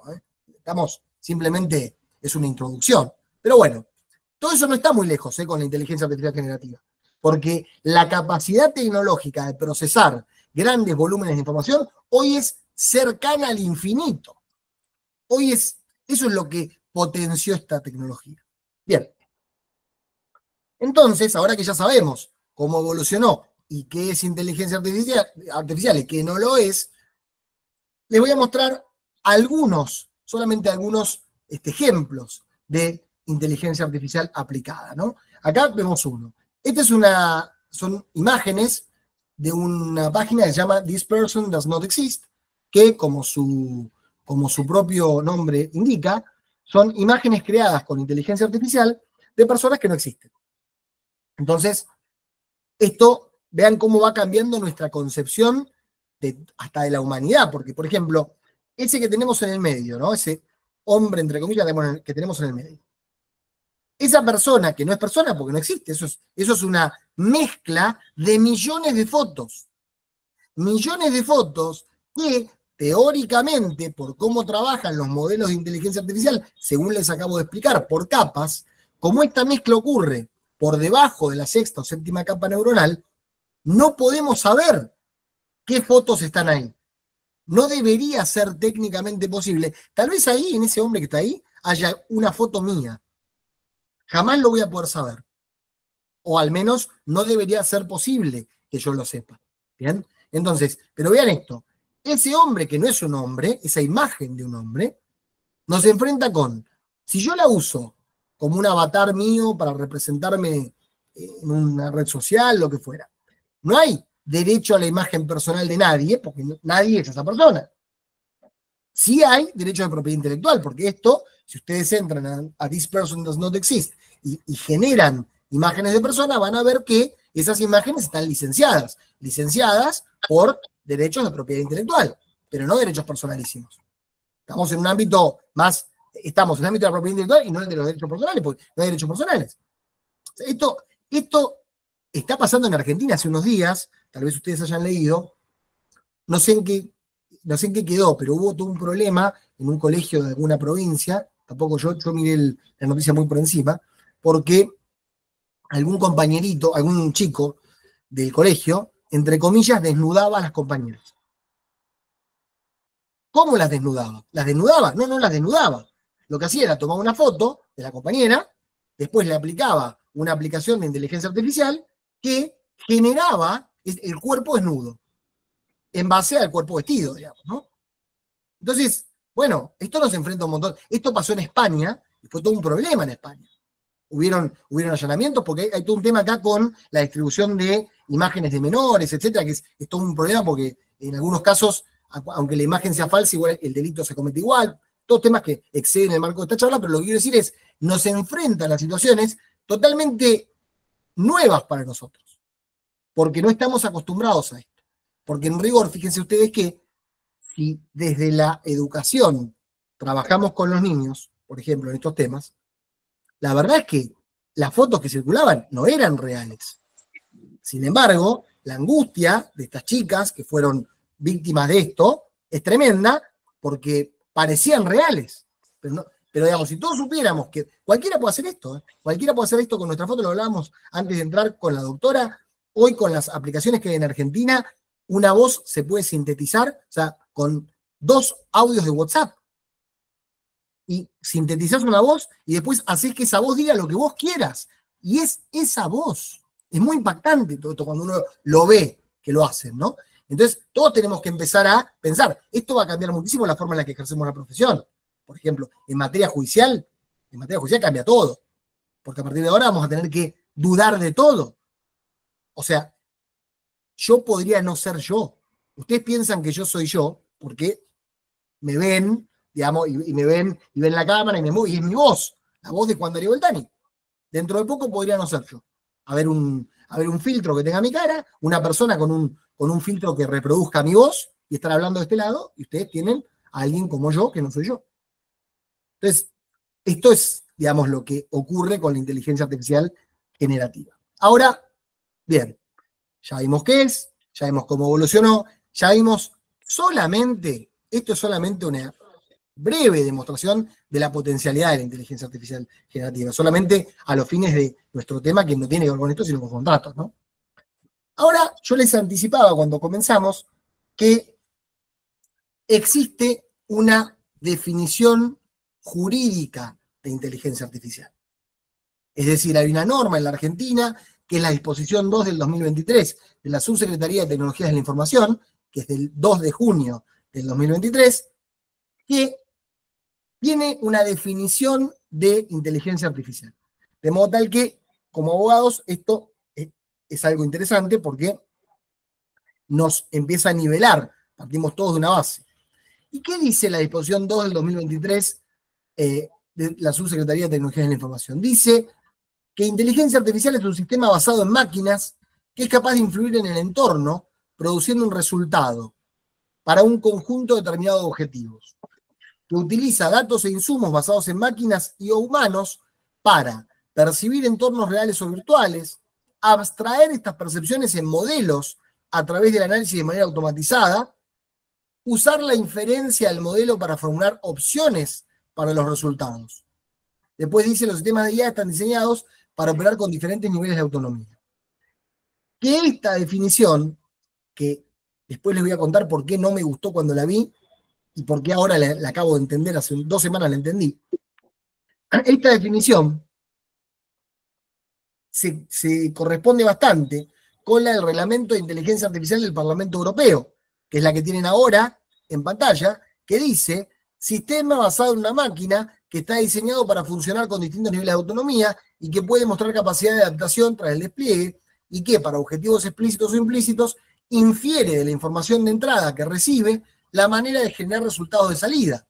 Estamos, simplemente, es una introducción. Pero bueno, todo eso no está muy lejos con la inteligencia artificial generativa, porque la capacidad tecnológica de procesar grandes volúmenes de información hoy es cercana al infinito. Eso es lo que potenció esta tecnología. Bien. Entonces, ahora que ya sabemos cómo evolucionó y qué es inteligencia artificial y qué no lo es, les voy a mostrar solamente algunos ejemplos de inteligencia artificial aplicada, ¿no? Acá vemos uno. Son imágenes de una página que se llama This Person Does Not Exist, que como su propio nombre indica, son imágenes creadas con inteligencia artificial de personas que no existen. Entonces, vean cómo va cambiando nuestra concepción hasta de la humanidad, porque, por ejemplo, ese que tenemos en el medio, ¿no? Ese hombre, entre comillas, que tenemos en el medio. Esa persona, que no es persona porque no existe, eso es una mezcla de millones de fotos. Millones de fotos que, teóricamente, por cómo trabajan los modelos de inteligencia artificial, según les acabo de explicar, por capas, como esta mezcla ocurre por debajo de la sexta o séptima capa neuronal, no podemos saber qué fotos están ahí. No debería ser técnicamente posible. Tal vez ahí, en ese hombre que está ahí, haya una foto mía. Jamás lo voy a poder saber. O al menos no debería ser posible que yo lo sepa. ¿Bien? Entonces, pero vean esto. Ese hombre que no es un hombre, esa imagen de un hombre, nos enfrenta con, si yo la uso como un avatar mío para representarme en una red social, lo que fuera, no hay derecho a la imagen personal de nadie, porque nadie es esa persona. Sí hay derecho de propiedad intelectual, porque esto, si ustedes entran a This Person Does Not Exist y generan imágenes de personas, van a ver que esas imágenes están licenciadas por derechos de propiedad intelectual, pero no derechos personalísimos. Estamos en un ámbito de la propiedad intelectual y no de los derechos personales, porque no hay derechos personales. Esto está pasando en Argentina hace unos días, tal vez ustedes hayan leído, no sé en qué quedó, pero hubo todo un problema en un colegio de alguna provincia, tampoco yo miré la noticia muy por encima, porque algún compañerito, algún chico del colegio, entre comillas, desnudaba a las compañeras. ¿Cómo las desnudaba? ¿Las desnudaba? No las desnudaba. Lo que hacía era tomar una foto de la compañera, después le aplicaba una aplicación de inteligencia artificial que generaba el cuerpo desnudo, en base al cuerpo vestido, digamos, ¿no? Entonces, bueno, esto nos enfrenta a un montón. Esto pasó en España Y fue todo un problema en España. Hubieron allanamientos, porque hay todo un tema acá con la distribución de imágenes de menores, etcétera, que es todo un problema porque en algunos casos, aunque la imagen sea falsa, igual el delito se comete igual. Todos temas que exceden el marco de esta charla, pero lo que quiero decir es, nos enfrentan a situaciones totalmente nuevas para nosotros, porque no estamos acostumbrados a esto. Porque en rigor, fíjense ustedes que si desde la educación trabajamos con los niños, por ejemplo, en estos temas, la verdad es que las fotos que circulaban no eran reales. Sin embargo, la angustia de estas chicas que fueron víctimas de esto es tremenda porque parecían reales. Pero digamos, si todos supiéramos que cualquiera puede hacer esto, ¿eh? Cualquiera puede hacer esto con nuestra foto, lo hablábamos antes de entrar con la doctora, hoy con las aplicaciones que hay en Argentina, una voz se puede sintetizar, o sea, con 2 audios de WhatsApp. Y sintetizás una voz y después haces que esa voz diga lo que vos quieras. Y es esa voz. Es muy impactante todo esto cuando uno lo ve que lo hacen, ¿no? Entonces, todos tenemos que empezar a pensar, esto va a cambiar muchísimo la forma en la que ejercemos la profesión. Por ejemplo, en materia judicial cambia todo. Porque a partir de ahora vamos a tener que dudar de todo. O sea, yo podría no ser yo. Ustedes piensan que yo soy yo porque me ven, digamos, y me ven, y ven la cámara, y es mi voz, la voz de Juan Darío Beltrami. Dentro de poco podría no ser yo. A ver un filtro que tenga mi cara, una persona con un filtro que reproduzca mi voz, y estar hablando de este lado, y ustedes tienen a alguien como yo, que no soy yo. Entonces, esto es, digamos, lo que ocurre con la inteligencia artificial generativa. Ahora, bien, ya vimos qué es, ya vimos cómo evolucionó, ya vimos esto es solamente una breve demostración de la potencialidad de la inteligencia artificial generativa, solamente a los fines de nuestro tema, que no tiene que ver con esto, sino con contratos, ¿no? Ahora, yo les anticipaba cuando comenzamos que existe una definición jurídica de inteligencia artificial. Es decir, hay una norma en la Argentina, que es la disposición 2 del 2023 de la Subsecretaría de Tecnologías de la Información, que es del 2 de junio del 2023, que tiene una definición de inteligencia artificial. De modo tal que, como abogados, esto es algo interesante porque nos empieza a nivelar, partimos todos de una base. ¿Y qué dice la disposición 2 del 2023 de la Subsecretaría de Tecnologías de la Información? Dice que inteligencia artificial es un sistema basado en máquinas que es capaz de influir en el entorno, produciendo un resultado para un conjunto determinado de objetivos, que utiliza datos e insumos basados en máquinas y o humanos para percibir entornos reales o virtuales, abstraer estas percepciones en modelos a través del análisis de manera automatizada, usar la inferencia del modelo para formular opciones para los resultados. Después dice, los sistemas de IA están diseñados para operar con diferentes niveles de autonomía. Que esta definición, que después les voy a contar por qué no me gustó cuando la vi, y por qué ahora la acabo de entender, hace 2 semanas la entendí. Esta definición se corresponde bastante con la del Reglamento de Inteligencia Artificial del Parlamento Europeo, que es la que tienen ahora en pantalla, que dice, sistema basado en una máquina que está diseñado para funcionar con distintos niveles de autonomía y que puede mostrar capacidad de adaptación tras el despliegue y que, para objetivos explícitos o implícitos, infiere de la información de entrada que recibe la manera de generar resultados de salida,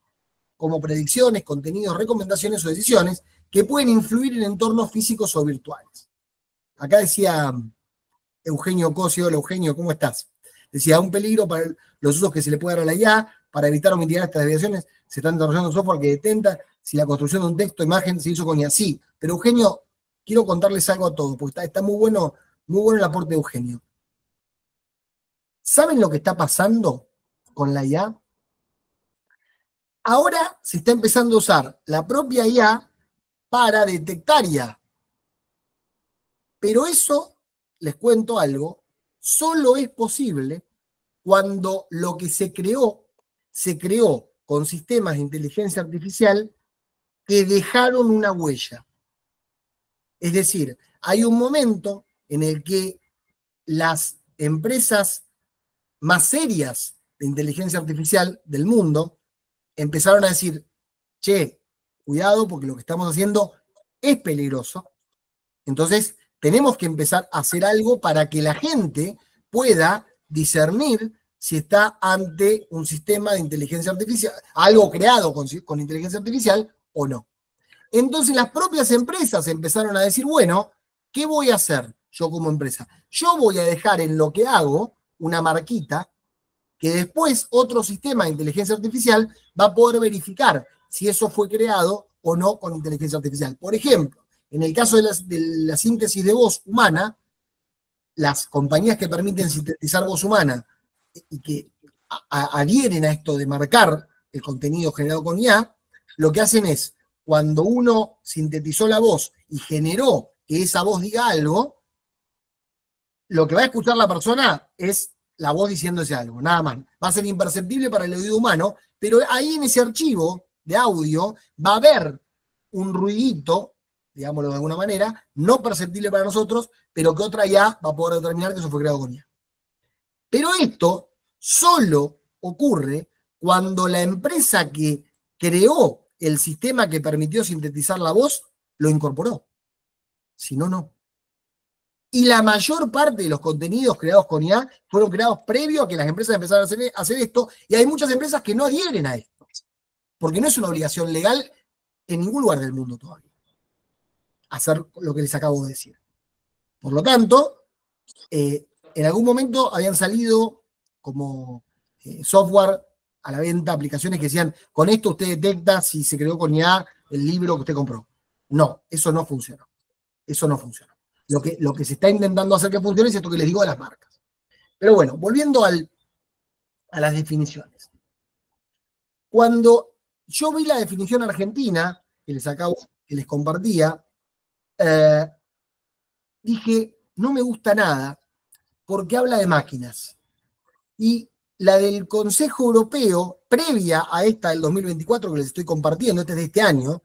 como predicciones, contenidos, recomendaciones o decisiones que pueden influir en entornos físicos o virtuales. Acá decía Eugenio Cosio, hola Eugenio, ¿cómo estás? Decía, un peligro para los usos que se le puede dar a la IA para evitar o mitigar estas desviaciones, se están desarrollando software que detecta si la construcción de un texto o imagen se hizo con IA. Sí, pero Eugenio, quiero contarles algo a todos, porque está muy bueno el aporte de Eugenio. ¿Saben lo que está pasando con la IA? Ahora se está empezando a usar la propia IA para detectar IA. Pero eso, les cuento algo, solo es posible cuando lo que se creó con sistemas de inteligencia artificial que dejaron una huella. Es decir, hay un momento en el que las empresas más serias de inteligencia artificial del mundo empezaron a decir, che, cuidado porque lo que estamos haciendo es peligroso. Entonces, tenemos que empezar a hacer algo para que la gente pueda discernir si está ante un sistema de inteligencia artificial, algo creado con inteligencia artificial o no. Entonces las propias empresas empezaron a decir, bueno, ¿qué voy a hacer yo como empresa? Yo voy a dejar en lo que hago una marquita que después otro sistema de inteligencia artificial va a poder verificar si eso fue creado o no con inteligencia artificial. Por ejemplo, en el caso de la síntesis de voz humana, las compañías que permiten sintetizar voz humana y que adhieren a esto de marcar el contenido generado con IA, lo que hacen es, cuando uno sintetizó la voz y generó que esa voz diga algo, lo que va a escuchar la persona es la voz diciendo ese algo, nada más. Va a ser imperceptible para el oído humano, pero ahí en ese archivo de audio va a haber un ruidito, digámoslo de alguna manera, no perceptible para nosotros, pero que otra IA va a poder determinar que eso fue creado con IA. Pero esto solo ocurre cuando la empresa que creó el sistema que permitió sintetizar la voz lo incorporó. Si no, no. Y la mayor parte de los contenidos creados con IA fueron creados previo a que las empresas empezaran a hacer esto, y hay muchas empresas que no adhieren a esto, porque no es una obligación legal en ningún lugar del mundo todavía hacer lo que les acabo de decir. Por lo tanto, en algún momento habían salido como software a la venta, aplicaciones que decían, con esto usted detecta si se creó con IA el libro que usted compró. No, eso no funcionó. Eso no funcionó. Lo que se está intentando hacer que funcione es esto que les digo de las marcas. Pero bueno, volviendo a las definiciones. Cuando yo vi la definición argentina, que les compartía, dije, no me gusta nada, porque habla de máquinas. Y la del Consejo Europeo, previa a esta del 2024, que les estoy compartiendo, esta es de este año,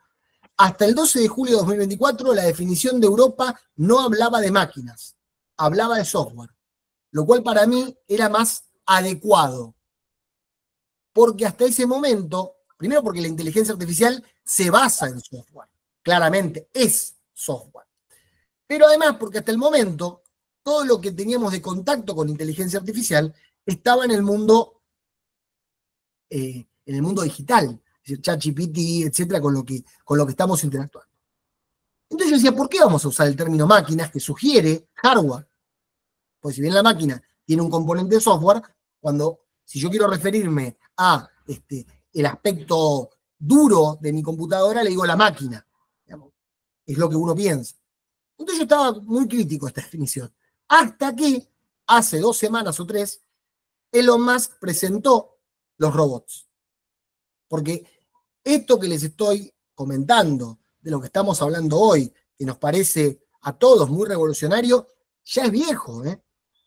hasta el 12 de julio de 2024, la definición de Europa no hablaba de máquinas, hablaba de software, lo cual para mí era más adecuado. Porque hasta ese momento, primero porque la inteligencia artificial se basa en software, claramente es software. Pero además porque hasta el momento, todo lo que teníamos de contacto con inteligencia artificial estaba en el mundo digital. Es decir, ChatGPT, etcétera, con lo que estamos interactuando. Entonces yo decía, ¿por qué vamos a usar el término máquinas que sugiere hardware? Pues si bien la máquina tiene un componente de software, si yo quiero referirme a el aspecto duro de mi computadora, le digo la máquina. Digamos, es lo que uno piensa. Entonces yo estaba muy crítico a esta definición. Hasta que hace 2 semanas o 3, Elon Musk presentó los robots. Porque esto que les estoy comentando, de lo que estamos hablando hoy, que nos parece a todos muy revolucionario, ya es viejo.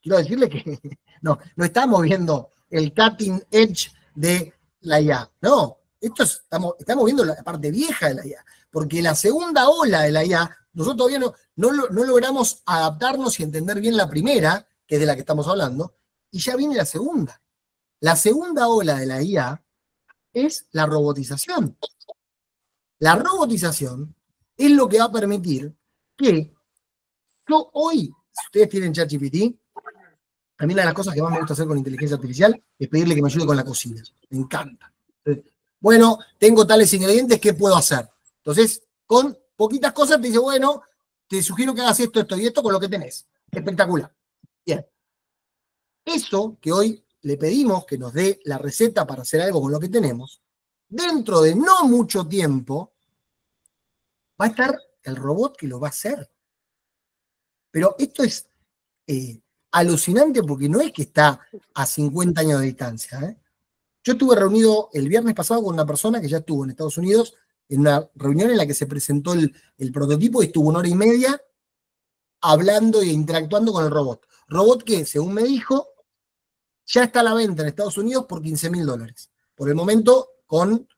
Quiero decirles que no estamos viendo el cutting edge de la IA. No, estamos viendo la parte vieja de la IA. Porque la segunda ola de la IA, nosotros todavía no logramos adaptarnos y entender bien la primera, que es de la que estamos hablando, y ya viene la segunda. La segunda ola de la IA es la robotización. La robotización es lo que va a permitir que yo hoy, si ustedes tienen ChatGPT, a mí una de las cosas que más me gusta hacer con inteligencia artificial es pedirle que me ayude con la cocina. Me encanta. Entonces, bueno, tengo tales ingredientes, ¿qué puedo hacer? Entonces, con poquitas cosas te dice, bueno, te sugiero que hagas esto, esto y esto con lo que tenés. Espectacular. Bien. Eso que hoy le pedimos que nos dé la receta para hacer algo con lo que tenemos, dentro de no mucho tiempo va a estar el robot que lo va a hacer. Pero esto es alucinante porque no es que está a 50 años de distancia. Yo estuve reunido el viernes pasado con una persona que ya estuvo en Estados Unidos en una reunión en la que se presentó el prototipo y estuvo 1 hora y media hablando e interactuando con el robot. Robot que, según me dijo, ya está a la venta en Estados Unidos por $15.000. Por el momento, con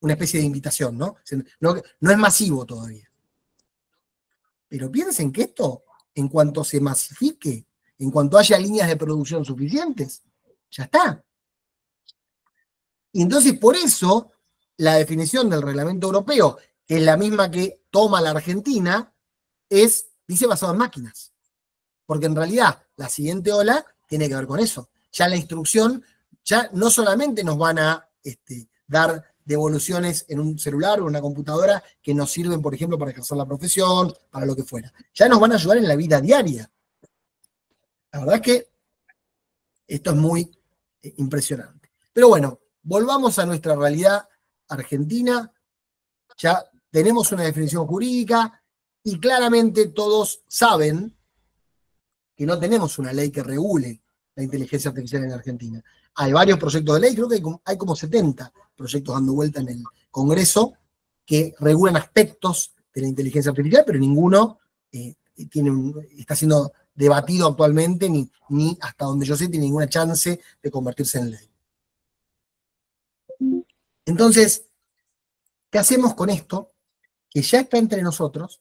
una especie de invitación, ¿no? No es masivo todavía. Pero piensen que esto, en cuanto se masifique, en cuanto haya líneas de producción suficientes, ya está. Y entonces, por eso, la definición del reglamento europeo, que es la misma que toma la Argentina, dice basado en máquinas. Porque en realidad la siguiente ola tiene que ver con eso. Ya la instrucción, ya no solamente nos van a dar devoluciones en un celular o en una computadora que nos sirven, por ejemplo, para ejercer la profesión, para lo que fuera. Ya nos van a ayudar en la vida diaria. La verdad es que esto es muy impresionante. Pero bueno, volvamos a nuestra realidad argentina. Ya tenemos una definición jurídica y claramente todos saben que no tenemos una ley que regule la inteligencia artificial en Argentina. Hay varios proyectos de ley, creo que hay como 70 proyectos dando vuelta en el Congreso que regulan aspectos de la inteligencia artificial, pero ninguno está siendo debatido actualmente, ni hasta donde yo sé tiene ninguna chance de convertirse en ley. Entonces, ¿qué hacemos con esto? Que ya está entre nosotros,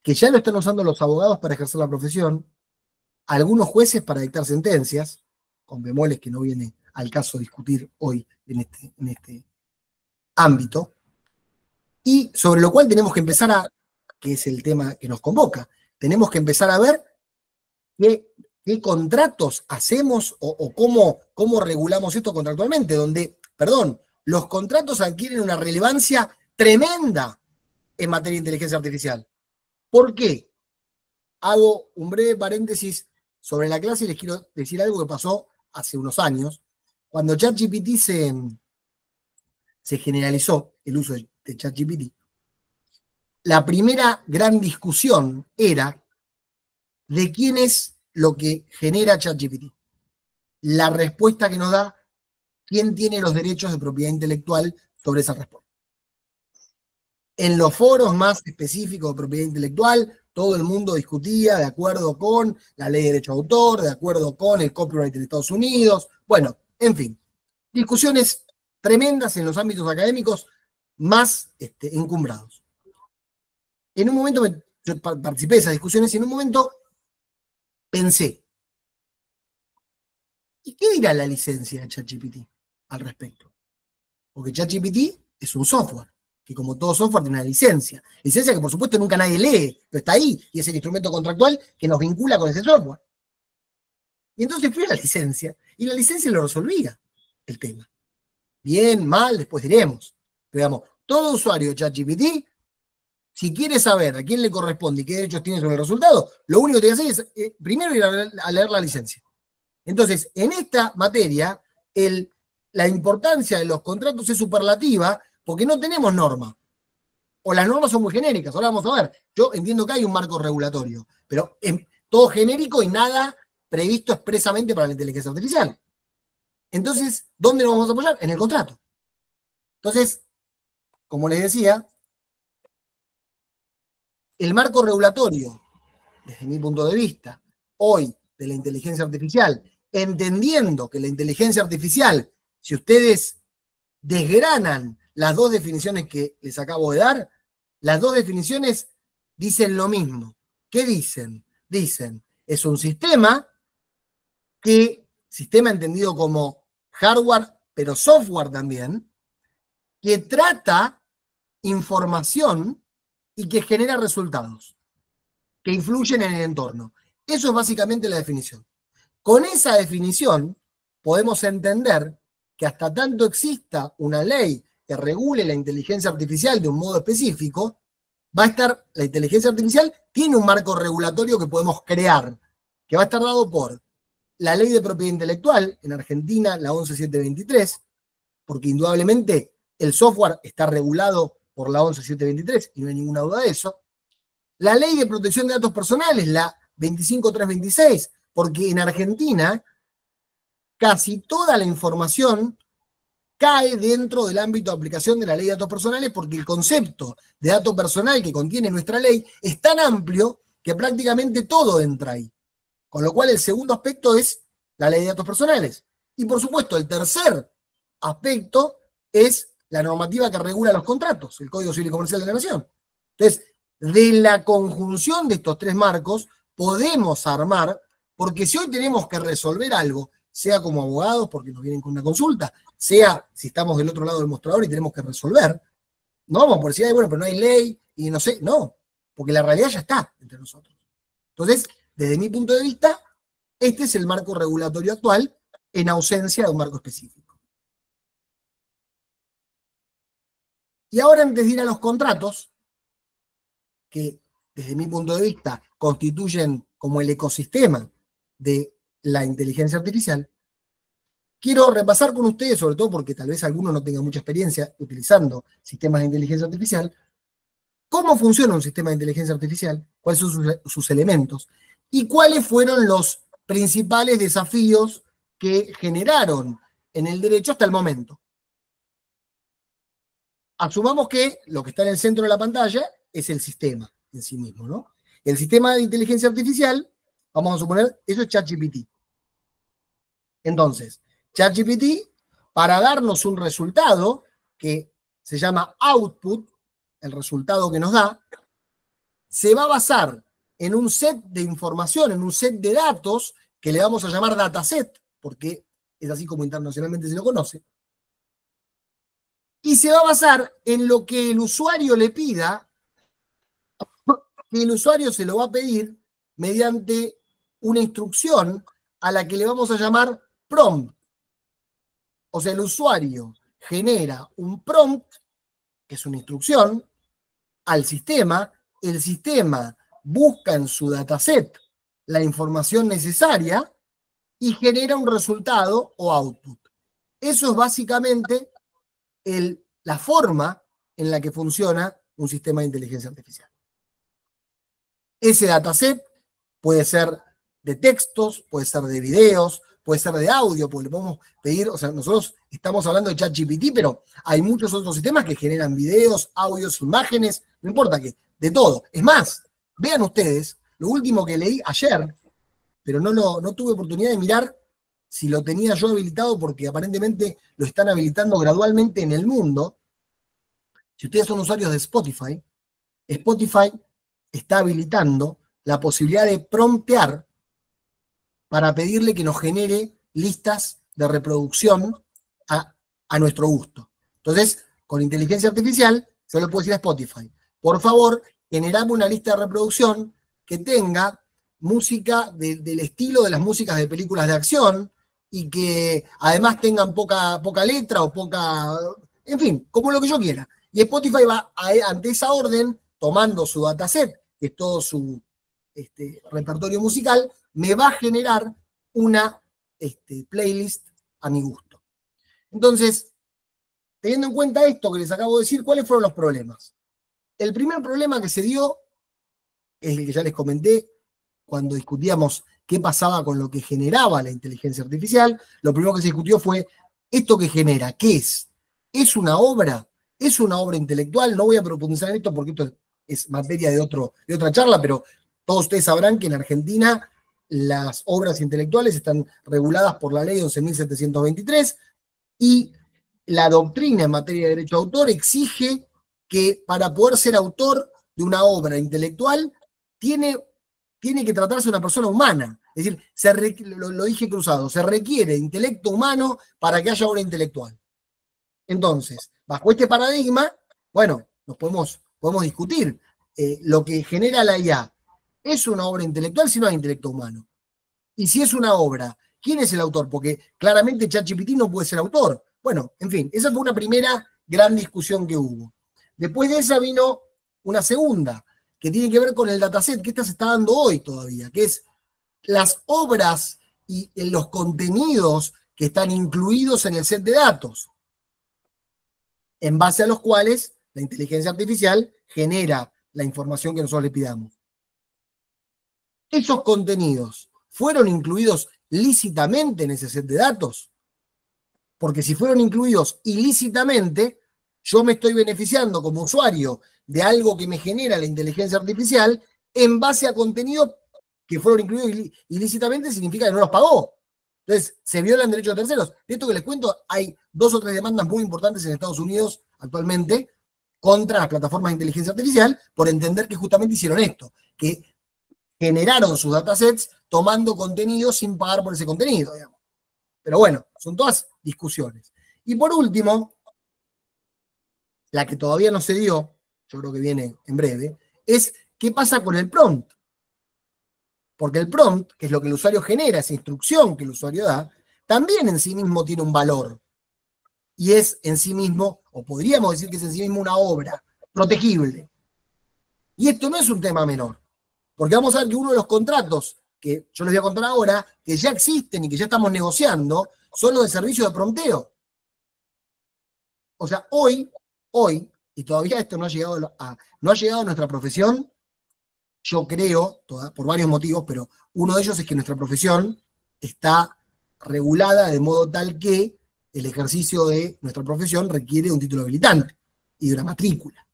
que ya lo están usando los abogados para ejercer la profesión, algunos jueces para dictar sentencias, con bemoles que no viene al caso discutir hoy en este ámbito, y sobre lo cual tenemos que empezar que es el tema que nos convoca, tenemos que empezar a ver qué contratos hacemos o cómo regulamos esto contractualmente, donde, los contratos adquieren una relevancia tremenda en materia de inteligencia artificial. ¿Por qué? Hago un breve paréntesis sobre la clase y les quiero decir algo que pasó hace unos años, cuando ChatGPT se generalizó el uso de ChatGPT. La primera gran discusión era de quién es lo que genera ChatGPT. La respuesta que nos da, quién tiene los derechos de propiedad intelectual sobre esa respuesta. En los foros más específicos de propiedad intelectual, todo el mundo discutía de acuerdo con la ley de derecho de autor, de acuerdo con el copyright en Estados Unidos, bueno, en fin, discusiones tremendas en los ámbitos académicos más encumbrados. En un momento, yo participé de esas discusiones y en un momento pensé, ¿y qué dirá la licencia de ChatGPT al respecto? Porque ChatGPT es un software, que como todo software tiene una licencia. Licencia que por supuesto nunca nadie lee, pero está ahí, y es el instrumento contractual que nos vincula con ese software. Y entonces fui a la licencia, y la licencia lo resolvía el tema. Bien, mal, después diremos. Pero digamos, todo usuario de ChatGPT, si quiere saber a quién le corresponde y qué derechos tiene sobre el resultado, lo único que tiene que hacer es primero ir a leer la licencia. Entonces, en esta materia, la importancia de los contratos es superlativa porque no tenemos norma. O las normas son muy genéricas. Ahora vamos a ver. Yo entiendo que hay un marco regulatorio, pero todo genérico y nada previsto expresamente para la inteligencia artificial. Entonces, ¿dónde nos vamos a apoyar? En el contrato. Entonces, como les decía, el marco regulatorio, desde mi punto de vista, hoy, de la inteligencia artificial, entendiendo que la inteligencia artificial, si ustedes desgranan las dos definiciones que les acabo de dar, las dos definiciones dicen lo mismo. ¿Qué dicen? Dicen, es un sistema entendido como hardware, pero software también, que trata información y que genera resultados que influyen en el entorno. Eso es básicamente la definición. Con esa definición podemos entender que hasta tanto exista una ley que regule la inteligencia artificial de un modo específico, la inteligencia artificial tiene un marco regulatorio que podemos crear, que va a estar dado por la ley de propiedad intelectual, en Argentina la 11723, porque indudablemente el software está regulado por la 11723 y no hay ninguna duda de eso. La ley de protección de datos personales, la 25326, porque en Argentina casi toda la información cae dentro del ámbito de aplicación de la ley de datos personales porque el concepto de dato personal que contiene nuestra ley es tan amplio que prácticamente todo entra ahí. Con lo cual el segundo aspecto es la ley de datos personales. Y por supuesto el tercer aspecto es la normativa que regula los contratos, el Código Civil y Comercial de la Nación. Entonces, de la conjunción de estos tres marcos podemos armar, porque si hoy tenemos que resolver algo, sea como abogados porque nos vienen con una consulta, sea si estamos del otro lado del mostrador y tenemos que resolver. No vamos por decir, "Ay, bueno, pero no hay ley y no sé", no, porque la realidad ya está entre nosotros. Entonces, desde mi punto de vista, este es el marco regulatorio actual en ausencia de un marco específico. Y ahora, antes de ir a los contratos, que desde mi punto de vista constituyen como el ecosistema de la inteligencia artificial, quiero repasar con ustedes, sobre todo porque tal vez alguno no tenga mucha experiencia utilizando sistemas de inteligencia artificial, cómo funciona un sistema de inteligencia artificial, cuáles son sus elementos y cuáles fueron los principales desafíos que generaron en el derecho hasta el momento. Asumamos que lo que está en el centro de la pantalla es el sistema en sí mismo, ¿no? El sistema de inteligencia artificial, vamos a suponer, eso es ChatGPT. Entonces, ChatGPT, para darnos un resultado que se llama output, el resultado que nos da, se va a basar en un set de información, en un set de datos que le vamos a llamar dataset, porque es así como internacionalmente se lo conoce, y se va a basar en lo que el usuario le pida, que el usuario se lo va a pedir mediante una instrucción a la que le vamos a llamar prompt. O sea, el usuario genera un prompt, que es una instrucción, al sistema, el sistema busca en su dataset la información necesaria y genera un resultado o output. Eso es básicamente la forma en la que funciona un sistema de inteligencia artificial. Ese dataset puede ser de textos, puede ser de videos, puede ser de audio, porque le podemos pedir, o sea, nosotros estamos hablando de ChatGPT, pero hay muchos otros sistemas que generan videos, audios, imágenes, no importa qué, de todo. Es más, vean ustedes, lo último que leí ayer, pero no tuve oportunidad de mirar si lo tenía yo habilitado, porque aparentemente lo están habilitando gradualmente en el mundo. Si ustedes son usuarios de Spotify, Spotify está habilitando la posibilidad de promptear para pedirle que nos genere listas de reproducción a nuestro gusto. Entonces, con inteligencia artificial, se lo puedo decir a Spotify: por favor, generame una lista de reproducción que tenga música del estilo de las músicas de películas de acción y que además tengan poca letra o poca, en fin, como lo que yo quiera. Y Spotify va ante esa orden, tomando su dataset, que es todo su repertorio musical, me va a generar una playlist a mi gusto. Entonces, teniendo en cuenta esto que les acabo de decir, ¿cuáles fueron los problemas? El primer problema que se dio es el que ya les comenté cuando discutíamos qué pasaba con lo que generaba la inteligencia artificial. Lo primero que se discutió fue, ¿esto que genera qué es? ¿Es una obra? ¿Es una obra intelectual? No voy a profundizar en esto porque esto es materia de otra charla, pero todos ustedes sabrán que en Argentina las obras intelectuales están reguladas por la ley 11.723 y la doctrina en materia de derecho de autor exige que para poder ser autor de una obra intelectual tiene que tratarse de una persona humana. Es decir, lo dije cruzado, se requiere intelecto humano para que haya obra intelectual. Entonces, bajo este paradigma, bueno, nos podemos discutir. Lo que genera la IA, ¿es una obra intelectual si no hay intelecto humano? Y si es una obra, ¿quién es el autor? Porque claramente ChatGPT no puede ser autor. Bueno, en fin, esa fue una primera gran discusión que hubo. Después de esa vino una segunda, que tiene que ver con el dataset, que esta se está dando hoy todavía, que es las obras y los contenidos que están incluidos en el set de datos, en base a los cuales la inteligencia artificial genera la información que nosotros le pidamos. ¿Esos contenidos fueron incluidos lícitamente en ese set de datos? Porque si fueron incluidos ilícitamente, yo me estoy beneficiando como usuario de algo que me genera la inteligencia artificial en base a contenidos que fueron incluidos ilícitamente, significa que no los pagó. Entonces, se violan derechos de terceros. De esto que les cuento, hay 2 o 3 demandas muy importantes en Estados Unidos actualmente contra las plataformas de inteligencia artificial por entender que justamente hicieron esto, que generaron sus datasets tomando contenido sin pagar por ese contenido, digamos. Pero bueno, son todas discusiones. Y por último, la que todavía no se dio, yo creo que viene en breve, es qué pasa con el prompt. Porque el prompt, que es lo que el usuario genera, esa instrucción que el usuario da, también en sí mismo tiene un valor. Y es en sí mismo, o podríamos decir que es en sí mismo una obra protegible. Y esto no es un tema menor. Porque vamos a ver que uno de los contratos, que yo les voy a contar ahora, que ya existen y que ya estamos negociando, son los de servicio de prompteo. O sea, hoy, y todavía esto no ha llegado a nuestra profesión, yo creo, por varios motivos, pero uno de ellos es que nuestra profesión está regulada de modo tal que el ejercicio de nuestra profesión requiere un título habilitante y de una matrícula.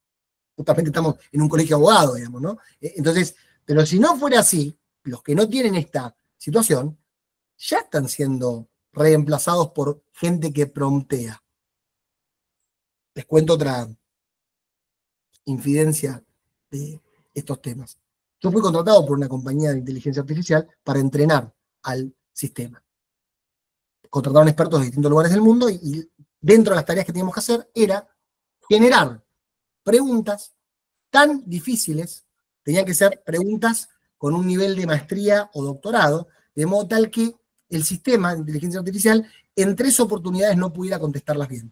Justamente estamos en un colegio de abogados, digamos, ¿no? Entonces, pero si no fuera así, los que no tienen esta situación ya están siendo reemplazados por gente que promptea. Les cuento otra infidencia de estos temas. Yo fui contratado por una compañía de inteligencia artificial para entrenar al sistema. Contrataron expertos de distintos lugares del mundo y dentro de las tareas que teníamos que hacer era generar preguntas tan difíciles, tenían que ser preguntas con un nivel de maestría o doctorado, de modo tal que el sistema de inteligencia artificial en 3 oportunidades no pudiera contestarlas bien.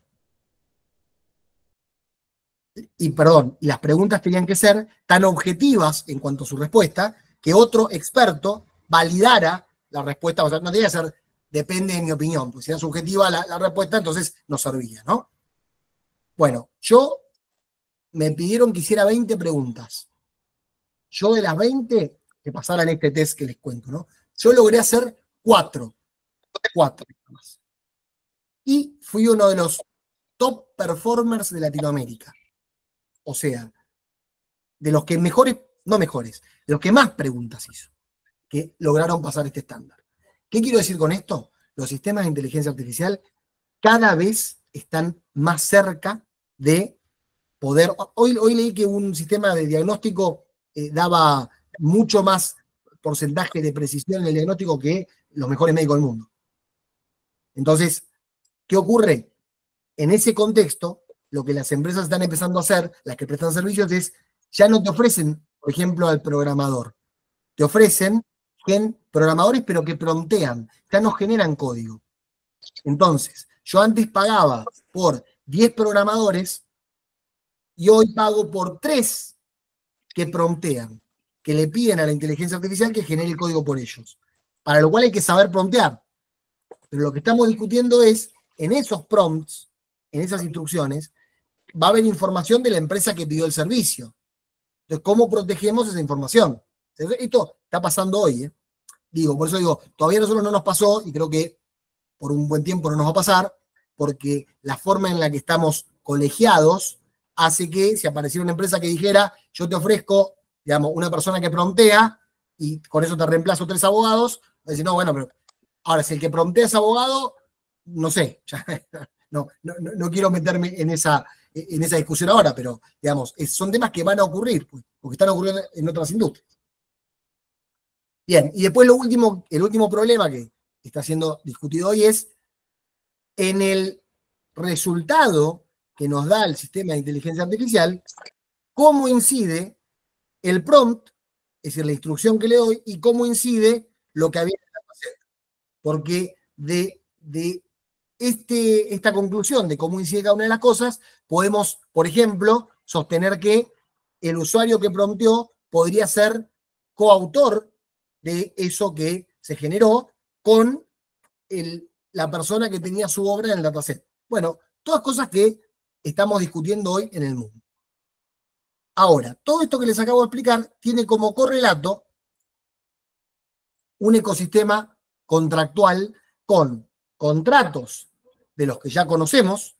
Y las preguntas tenían que ser tan objetivas en cuanto a su respuesta, que otro experto validara la respuesta. O sea, no tenía que ser, depende de mi opinión, pues si era subjetiva la respuesta, entonces no servía, ¿no? Bueno, me pidieron que hiciera 20 preguntas. Yo de las 20, que pasaran este test que les cuento, ¿no? Yo logré hacer 4 más. Y fui uno de los top performers de Latinoamérica. O sea, de los que mejores, no mejores, de los que más preguntas hizo, que lograron pasar este estándar. ¿Qué quiero decir con esto? Los sistemas de inteligencia artificial cada vez están más cerca de poder. Hoy leí que un sistema de diagnóstico daba mucho más porcentaje de precisión en el diagnóstico que los mejores médicos del mundo. Entonces, ¿qué ocurre? En ese contexto, lo que las empresas están empezando a hacer, las que prestan servicios, es ya no te ofrecen, por ejemplo, al programador. Te ofrecen programadores, pero que promptean, ya no generan código. Entonces, yo antes pagaba por 10 programadores y hoy pago por 3 que promptean, que le piden a la inteligencia artificial que genere el código por ellos. Para lo cual hay que saber promptear. Pero lo que estamos discutiendo es, en esos prompts, en esas instrucciones, va a haber información de la empresa que pidió el servicio. Entonces, ¿cómo protegemos esa información? Esto está pasando hoy, ¿eh? Por eso digo, todavía a nosotros no nos pasó, y creo que por un buen tiempo no nos va a pasar, porque la forma en la que estamos colegiados hace que, si apareciera una empresa que dijera, yo te ofrezco, digamos, una persona que promptea, y con eso te reemplazo 3 abogados, va a decir, no, bueno, pero ahora, si el que promptea es abogado, no sé, ya, no quiero meterme en esa discusión ahora, pero, digamos, son temas que van a ocurrir, pues, porque están ocurriendo en otras industrias. Bien, y después el último problema que está siendo discutido hoy es en el resultado que nos da el sistema de inteligencia artificial, cómo incide el prompt, es decir, la instrucción que le doy, y cómo incide lo que había en la faceta. Porque de esta conclusión de cómo incide cada una de las cosas, podemos, por ejemplo, sostener que el usuario que prompteó podría ser coautor de eso que se generó con la persona que tenía su obra en el dataset. Bueno, todas cosas que estamos discutiendo hoy en el mundo. Ahora, todo esto que les acabo de explicar tiene como correlato un ecosistema contractual con contratos de los que ya conocemos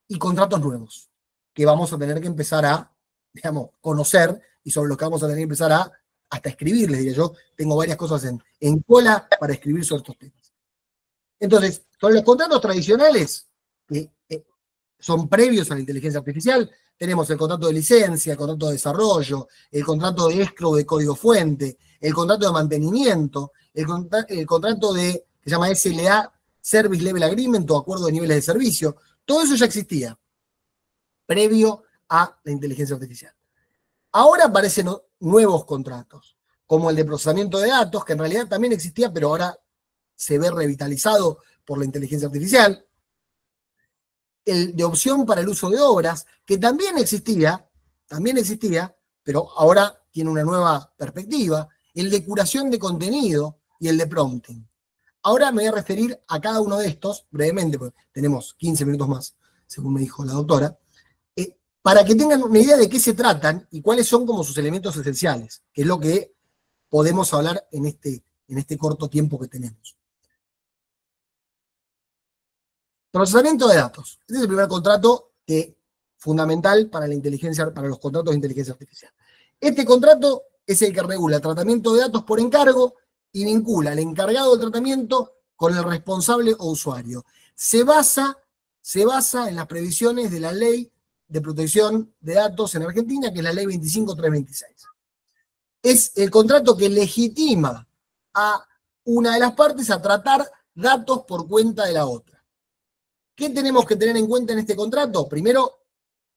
y contratos nuevos que vamos a tener que empezar a, digamos, conocer y sobre los que vamos a tener que empezar a hasta escribir, les diría yo. Tengo varias cosas en cola para escribir sobre estos temas. Entonces, son los contratos tradicionales que son previos a la inteligencia artificial. Tenemos el contrato de licencia, el contrato de desarrollo, el contrato de escrow de código fuente, el contrato de mantenimiento, el contrato que se llama SLA Service Level Agreement o acuerdo de niveles de servicio. Todo eso ya existía, previo a la inteligencia artificial. Ahora aparecen nuevos contratos, como el de procesamiento de datos, que en realidad también existía, pero ahora se ve revitalizado por la inteligencia artificial. El de opción para el uso de obras, que también existía, pero ahora tiene una nueva perspectiva. El de curación de contenido y el de prompting. Ahora me voy a referir a cada uno de estos, brevemente, porque tenemos 15 minutos más, según me dijo la doctora, para que tengan una idea de qué se tratan y cuáles son como sus elementos esenciales, que es lo que podemos hablar en este corto tiempo que tenemos. Procesamiento de datos. Este es el primer contrato fundamental para los contratos de inteligencia artificial. Este contrato es el que regula el tratamiento de datos por encargo y vincula al encargado del tratamiento con el responsable o usuario. Se basa en las previsiones de la Ley de Protección de Datos en Argentina, que es la Ley 25326. Es el contrato que legitima a una de las partes a tratar datos por cuenta de la otra. ¿Qué tenemos que tener en cuenta en este contrato? Primero,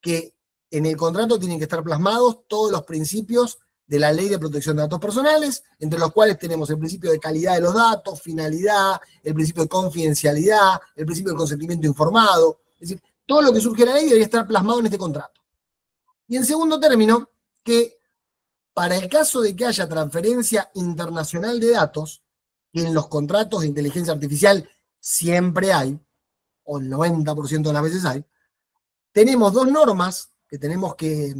que en el contrato tienen que estar plasmados todos los principios de la Ley de Protección de Datos Personales, entre los cuales tenemos el principio de calidad de los datos, finalidad, el principio de confidencialidad, el principio del consentimiento informado. Es decir, todo lo que surge de la ley debería estar plasmado en este contrato. Y en segundo término, que para el caso de que haya transferencia internacional de datos, que en los contratos de inteligencia artificial siempre hay, o el 90% de las veces hay, tenemos dos normas que tenemos que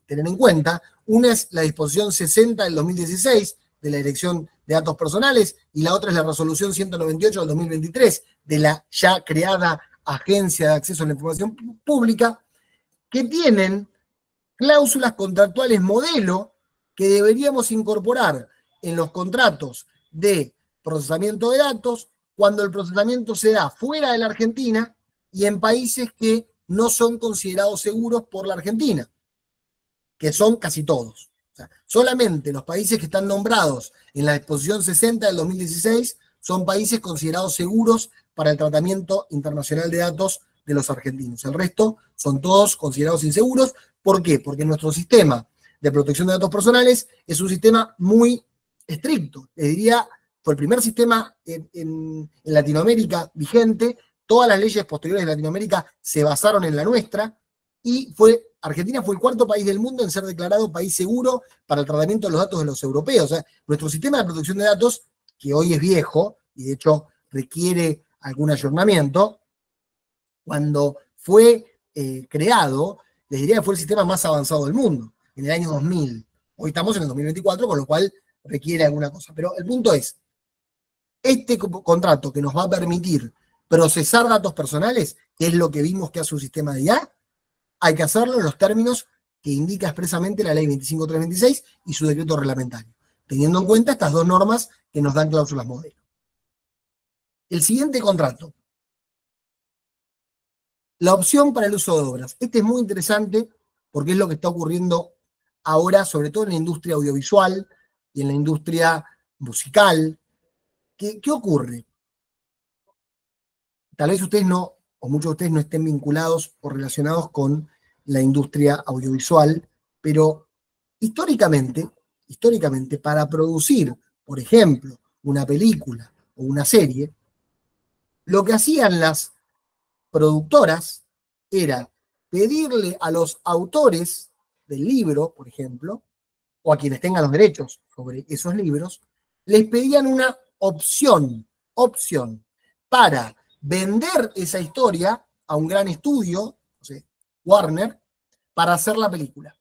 tener en cuenta. Una es la disposición 60 del 2016 de la Dirección de Datos Personales y la otra es la resolución 198 del 2023 de la ya creada Agencia de Acceso a la Información Pública, que tienen cláusulas contractuales modelo que deberíamos incorporar en los contratos de procesamiento de datos cuando el procesamiento se da fuera de la Argentina y en países que no son considerados seguros por la Argentina, que son casi todos. O sea, solamente los países que están nombrados en la disposición 60 del 2016 son países considerados seguros para el tratamiento internacional de datos de los argentinos. El resto son todos considerados inseguros. ¿Por qué? Porque nuestro sistema de protección de datos personales es un sistema muy estricto. Les diría, fue el primer sistema en Latinoamérica vigente. Todas las leyes posteriores de Latinoamérica se basaron en la nuestra y Argentina fue el cuarto país del mundo en ser declarado país seguro para el tratamiento de los datos de los europeos. O sea, nuestro sistema de protección de datos, que hoy es viejo y de hecho requiere algún ayornamiento, cuando fue creado, les diría que fue el sistema más avanzado del mundo, en el año 2000. Hoy estamos en el 2024, con lo cual requiere alguna cosa. Pero el punto es, este contrato que nos va a permitir procesar datos personales, que es lo que vimos que hace un sistema de IA, hay que hacerlo en los términos que indica expresamente la Ley 25326 y su decreto reglamentario, teniendo en cuenta estas dos normas que nos dan cláusulas modelo. El siguiente contrato. La opción para el uso de obras. Este es muy interesante porque es lo que está ocurriendo ahora, sobre todo en la industria audiovisual y en la industria musical. ¿Qué ocurre? Tal vez ustedes no, o muchos de ustedes no estén vinculados o relacionados con la industria audiovisual, pero históricamente, para producir, por ejemplo, una película o una serie, lo que hacían las productoras era pedirle a los autores del libro, por ejemplo, o a quienes tengan los derechos sobre esos libros, les pedían una opción para vender esa historia a un gran estudio, no sé, Warner, para hacer la película.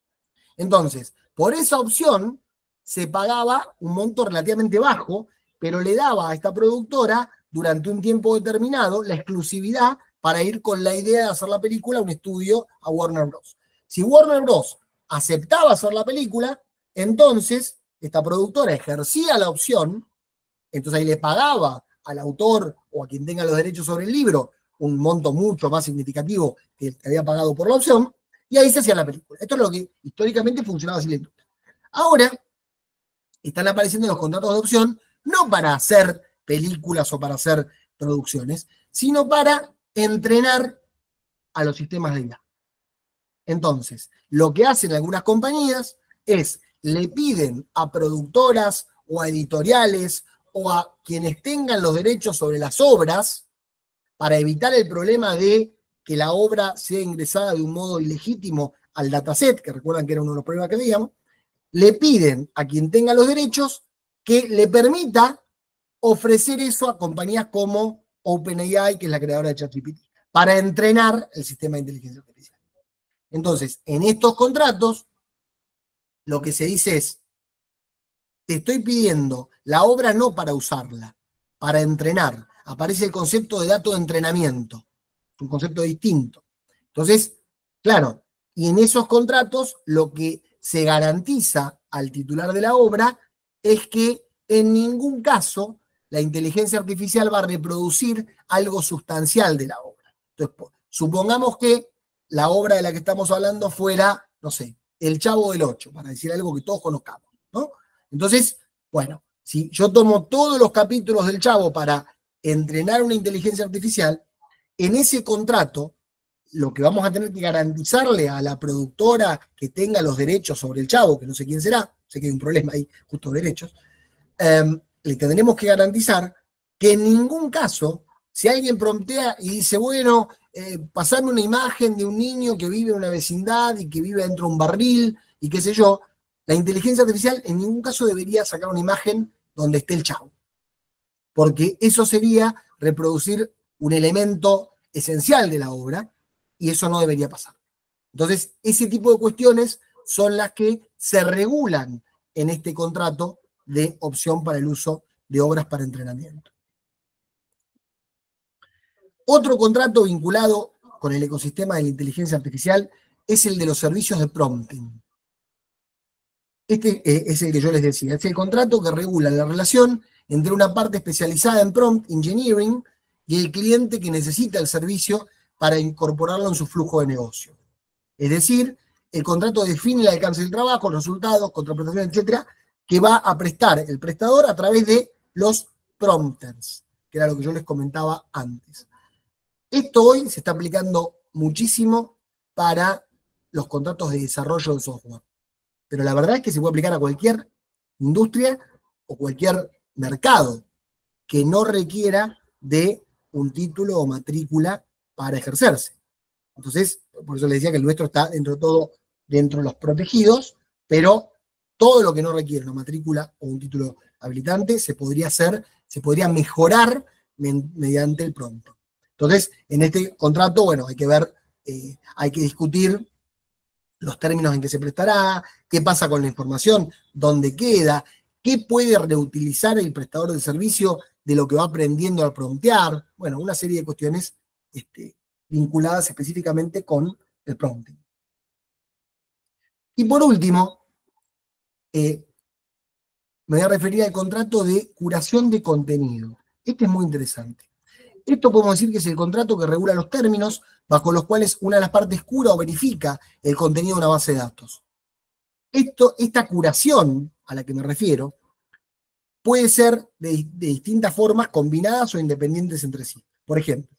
Entonces, por esa opción se pagaba un monto relativamente bajo, pero le daba a esta productora durante un tiempo determinado la exclusividad para ir con la idea de hacer la película a un estudio, a Warner Bros. Si Warner Bros. Aceptaba hacer la película, entonces esta productora ejercía la opción, entonces ahí le pagaba al autor o a quien tenga los derechos sobre el libro un monto mucho más significativo que el que había pagado por la opción, y ahí se hacía la película. Esto es lo que históricamente funcionaba así la industria. Ahora están apareciendo los contratos de opción no para hacer películas o para hacer producciones, sino para entrenar a los sistemas de IA. Entonces, lo que hacen algunas compañías es, le piden a productoras o a editoriales o a quienes tengan los derechos sobre las obras, para evitar el problema de que la obra sea ingresada de un modo ilegítimo al dataset, que recuerdan que era uno de los problemas que veíamos, le piden a quien tenga los derechos que le permita ofrecer eso a compañías como OpenAI, que es la creadora de ChatGPT, para entrenar el sistema de inteligencia artificial. Entonces, en estos contratos, lo que se dice es, te estoy pidiendo la obra no para usarla, para entrenar. Aparece el concepto de dato de entrenamiento, un concepto distinto. Entonces, claro, y en esos contratos lo que se garantiza al titular de la obra es que en ningún caso la inteligencia artificial va a reproducir algo sustancial de la obra. Entonces, supongamos que la obra de la que estamos hablando fuera, no sé, El Chavo del Ocho, para decir algo que todos conozcamos, ¿no? Entonces, bueno, si yo tomo todos los capítulos del Chavo para entrenar una inteligencia artificial, en ese contrato, lo que vamos a tener que garantizarle a la productora que tenga los derechos sobre el Chavo, que no sé quién será, sé que hay un problema ahí, justo de derechos, le tendremos que garantizar que en ningún caso, si alguien promptea y dice, bueno, pasarme una imagen de un niño que vive en una vecindad y que vive dentro de un barril y qué sé yo, la inteligencia artificial en ningún caso debería sacar una imagen donde esté el Chavo, porque eso sería reproducir un elemento esencial de la obra y eso no debería pasar. Entonces, ese tipo de cuestiones son las que se regulan en este contrato de opción para el uso de obras para entrenamiento. Otro contrato vinculado con el ecosistema de la inteligencia artificial es el de los servicios de prompting. Este es el que yo les decía, es el contrato que regula la relación entre una parte especializada en prompt engineering y el cliente que necesita el servicio para incorporarlo en su flujo de negocio. Es decir, el contrato define el alcance del trabajo, los resultados, contraprestación, etcétera, que va a prestar el prestador a través de los prompters, que era lo que yo les comentaba antes. Esto hoy se está aplicando muchísimo para los contratos de desarrollo de software. Pero la verdad es que se puede aplicar a cualquier industria o cualquier mercado que no requiera de un título o matrícula para ejercerse. Entonces, por eso les decía que el nuestro está dentro de todo, dentro de los protegidos, pero todo lo que no requiere una matrícula o un título habilitante se podría hacer, se podría mejorar mediante el pronto. Entonces, en este contrato, bueno, hay que ver, hay que discutir los términos en que se prestará, qué pasa con la información, dónde queda, qué puede reutilizar el prestador de servicio de lo que va aprendiendo al promptear, bueno, una serie de cuestiones vinculadas específicamente con el prompting. Y por último, me voy a referir al contrato de curación de contenido. Este es muy interesante. Esto podemos decir que es el contrato que regula los términos bajo los cuales una de las partes cura o verifica el contenido de una base de datos. Esta curación a la que me refiero puede ser de distintas formas, combinadas o independientes entre sí. Por ejemplo,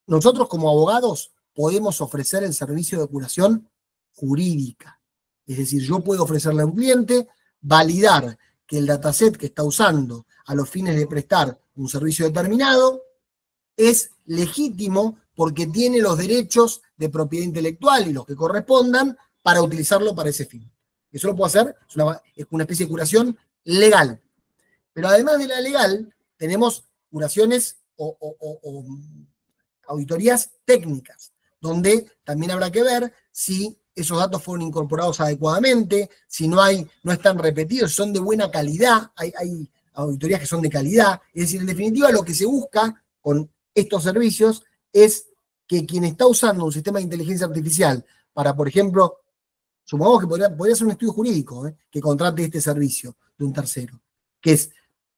nosotros como abogados podemos ofrecer el servicio de curación jurídica. Es decir, yo puedo ofrecerle a un cliente validar que el dataset que está usando a los fines de prestar un servicio determinado es legítimo porque tiene los derechos de propiedad intelectual y los que correspondan para utilizarlo para ese fin. Eso lo puedo hacer, es una especie de curación legal. Pero además de la legal, tenemos curaciones o auditorías técnicas, donde también habrá que ver si esos datos fueron incorporados adecuadamente, si no están repetidos, son de buena calidad, hay auditorías que son de calidad. Es decir, en definitiva, lo que se busca con estos servicios es que quien está usando un sistema de inteligencia artificial para, por ejemplo, supongamos que podría ser un estudio jurídico que contrate este servicio de un tercero, que es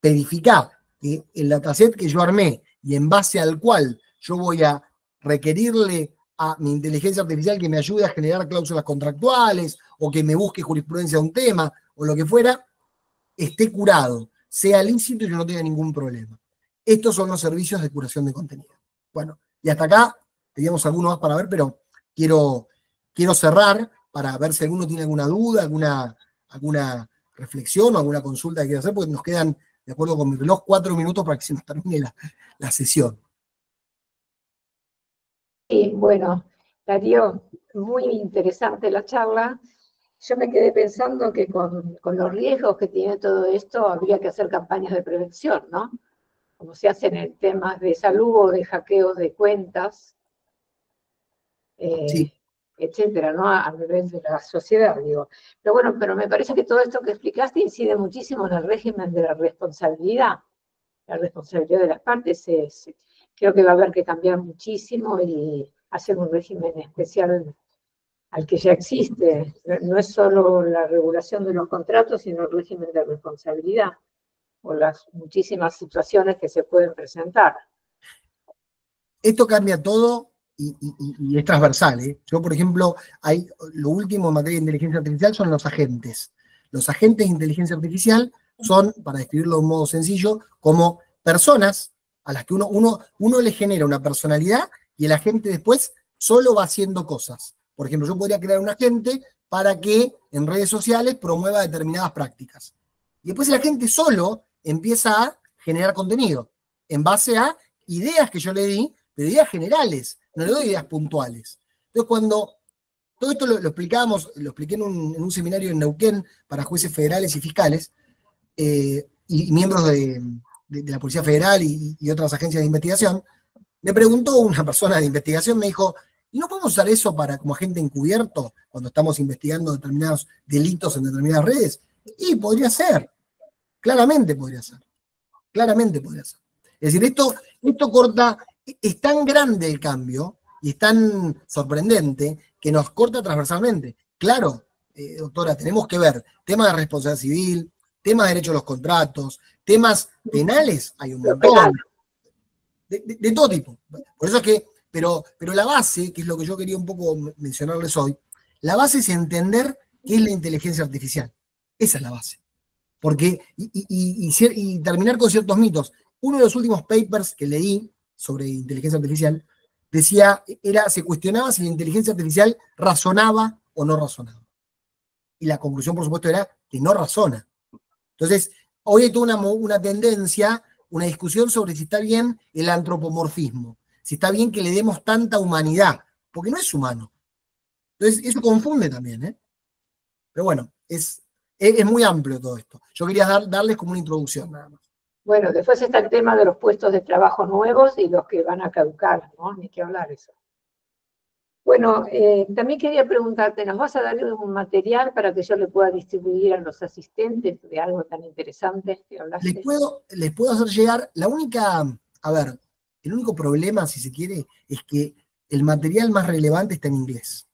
verificar que el dataset que yo armé y en base al cual yo voy a requerirle a mi inteligencia artificial que me ayude a generar cláusulas contractuales o que me busque jurisprudencia de un tema o lo que fuera, esté curado, sea lícito y yo no tenga ningún problema. Estos son los servicios de curación de contenido. Bueno, y hasta acá teníamos algunos más para ver, pero quiero cerrar para ver si alguno tiene alguna duda, alguna reflexión o alguna consulta que quiera hacer, porque nos quedan, de acuerdo con mi reloj, 4 minutos para que se nos termine la sesión. Y bueno, Darío, muy interesante la charla. Yo me quedé pensando que con los riesgos que tiene todo esto, habría que hacer campañas de prevención, ¿no? Como se hacen en temas de salud o de hackeo de cuentas, Sí. etcétera, ¿no? A nivel de la sociedad, digo. Pero bueno, pero me parece que todo esto que explicaste incide muchísimo en el régimen de la responsabilidad de las partes. Creo que va a haber que cambiar muchísimo y hacer un régimen especial al que ya existe. No es solo la regulación de los contratos, sino el régimen de responsabilidad o las muchísimas situaciones que se pueden presentar. Esto cambia todo y es transversal, ¿eh? Yo, por ejemplo, lo último en materia de inteligencia artificial son los agentes. Los agentes de inteligencia artificial son, para describirlo de un modo sencillo, como personas a las que uno le genera una personalidad y el agente después solo va haciendo cosas. Por ejemplo, yo podría crear un agente para que en redes sociales promueva determinadas prácticas. Y después el agente solo empieza a generar contenido en base a ideas que yo le di, pero ideas generales, no le doy ideas puntuales. Entonces, cuando todo esto lo expliqué en un seminario en Neuquén para jueces federales y fiscales, y miembros de la Policía Federal y otras agencias de investigación, me preguntó una persona de investigación, me dijo, ¿y no podemos usar eso como agente encubierto cuando estamos investigando determinados delitos en determinadas redes? Y podría ser, claramente podría ser, claramente podría ser. Es decir, esto corta, es tan grande el cambio y es tan sorprendente que nos corta transversalmente. Claro, doctora, tenemos que ver temas de responsabilidad civil, temas de derecho a los contratos, temas penales, hay un montón, de todo tipo. Por eso es que, pero la base, que es lo que yo quería un poco mencionarles hoy, la base es entender qué es la inteligencia artificial. Esa es la base. Porque, y terminar con ciertos mitos. Uno de los últimos papers que leí sobre inteligencia artificial se cuestionaba si la inteligencia artificial razonaba o no razonaba. Y la conclusión, por supuesto, era que no razona. Entonces, hoy hay toda una tendencia, una discusión sobre si está bien el antropomorfismo, si está bien que le demos tanta humanidad, porque no es humano. Entonces, eso confunde también, ¿eh? Pero bueno, es muy amplio todo esto. Yo quería darles como una introducción nada más. Bueno, después está el tema de los puestos de trabajo nuevos y los que van a caducar, ¿no? Ni que hablar eso. Bueno, también quería preguntarte, ¿nos vas a dar un material para que yo le pueda distribuir a los asistentes de algo tan interesante que hablaste? Les puedo hacer llegar, el único problema, si se quiere, es que el material más relevante está en inglés.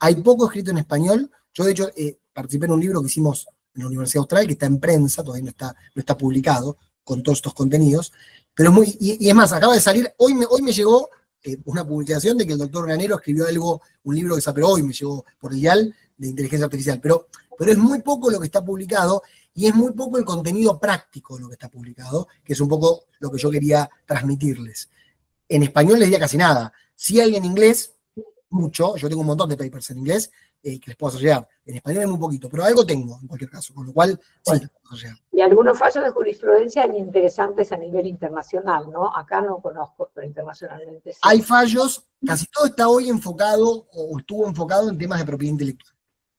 Hay poco escrito en español. Yo, de hecho, participé en un libro que hicimos en la Universidad Austral, que está en prensa, todavía no está publicado, con todos estos contenidos. Pero y es más, acaba de salir, hoy me llegó una publicación de que el doctor Granero escribió un libro que pero hoy me llegó por el IAL de inteligencia artificial. Pero es muy poco lo que está publicado y es muy poco el contenido práctico de lo que está publicado, que es un poco lo que yo quería transmitirles. En español les diría casi nada. Sí hay en inglés, mucho, yo tengo un montón de papers en inglés que les puedo hacer llegar. En español es muy poquito, pero algo tengo en cualquier caso, con lo cual sí, les puedo hacer llegar. Y algunos fallos de jurisprudencia interesantes a nivel internacional, ¿no? Acá no conozco, pero internacionalmente sí. Hay fallos, casi todo está hoy enfocado, o estuvo enfocado en temas de propiedad intelectual.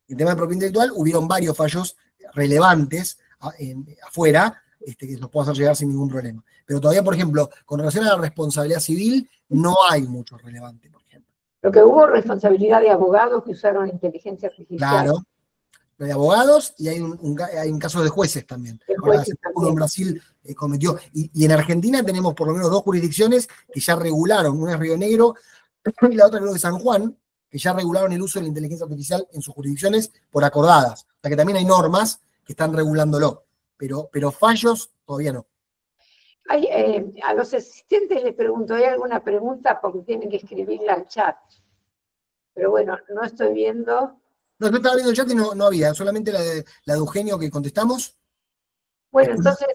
En temas de propiedad intelectual hubieron varios fallos relevantes afuera, que los puedo hacer llegar sin ningún problema. Pero todavía, por ejemplo, con relación a la responsabilidad civil, no hay mucho relevante, por ejemplo. Lo que hubo responsabilidad de abogados que usaron inteligencia artificial. Claro, de abogados y hay un caso de jueces también. Uno en Brasil cometió, y en Argentina tenemos por lo menos 2 jurisdicciones que ya regularon, una es Río Negro y la otra creo que es San Juan, que ya regularon el uso de la inteligencia artificial en sus jurisdicciones por acordadas. O sea que también hay normas que están regulándolo, pero fallos todavía no. A los asistentes les pregunto, ¿hay alguna pregunta? Porque tienen que escribirla al chat. Pero bueno, no estoy viendo. No, yo estaba viendo el chat y no había, solamente la de Eugenio que contestamos. Bueno, entonces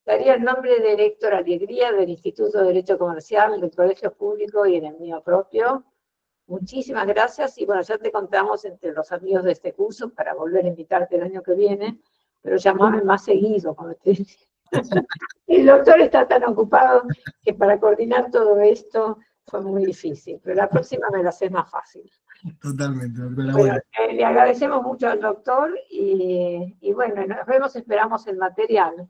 Daría el nombre de Héctor Alegría, del Instituto de Derecho Comercial, del Colegio Público y en el mío propio. Muchísimas gracias y bueno, ya te contamos entre los amigos de este curso para volver a invitarte el año que viene, pero llamame más seguido. Como te decía. El doctor está tan ocupado que para coordinar todo esto fue muy difícil, pero la próxima me la hace más fácil. Totalmente, doctora. Bueno, le agradecemos mucho al doctor y bueno, nos vemos, esperamos el material.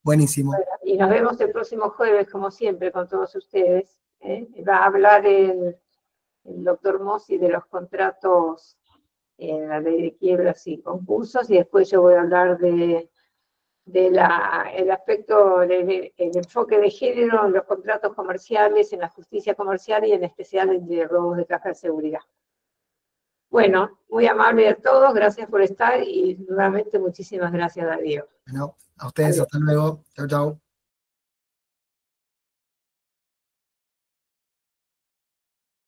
Buenísimo. Bueno, y nos vemos el próximo jueves, como siempre, con todos ustedes. Va a hablar el doctor Mossi de los contratos en la ley de quiebras y concursos, y después yo voy a hablar el aspecto del enfoque de género en los contratos comerciales, en la justicia comercial y en especial en de robos de caja de seguridad. Bueno, muy amable a todos, gracias por estar y nuevamente muchísimas gracias, Darío. Bueno, a ustedes, hasta luego. Chau, chau.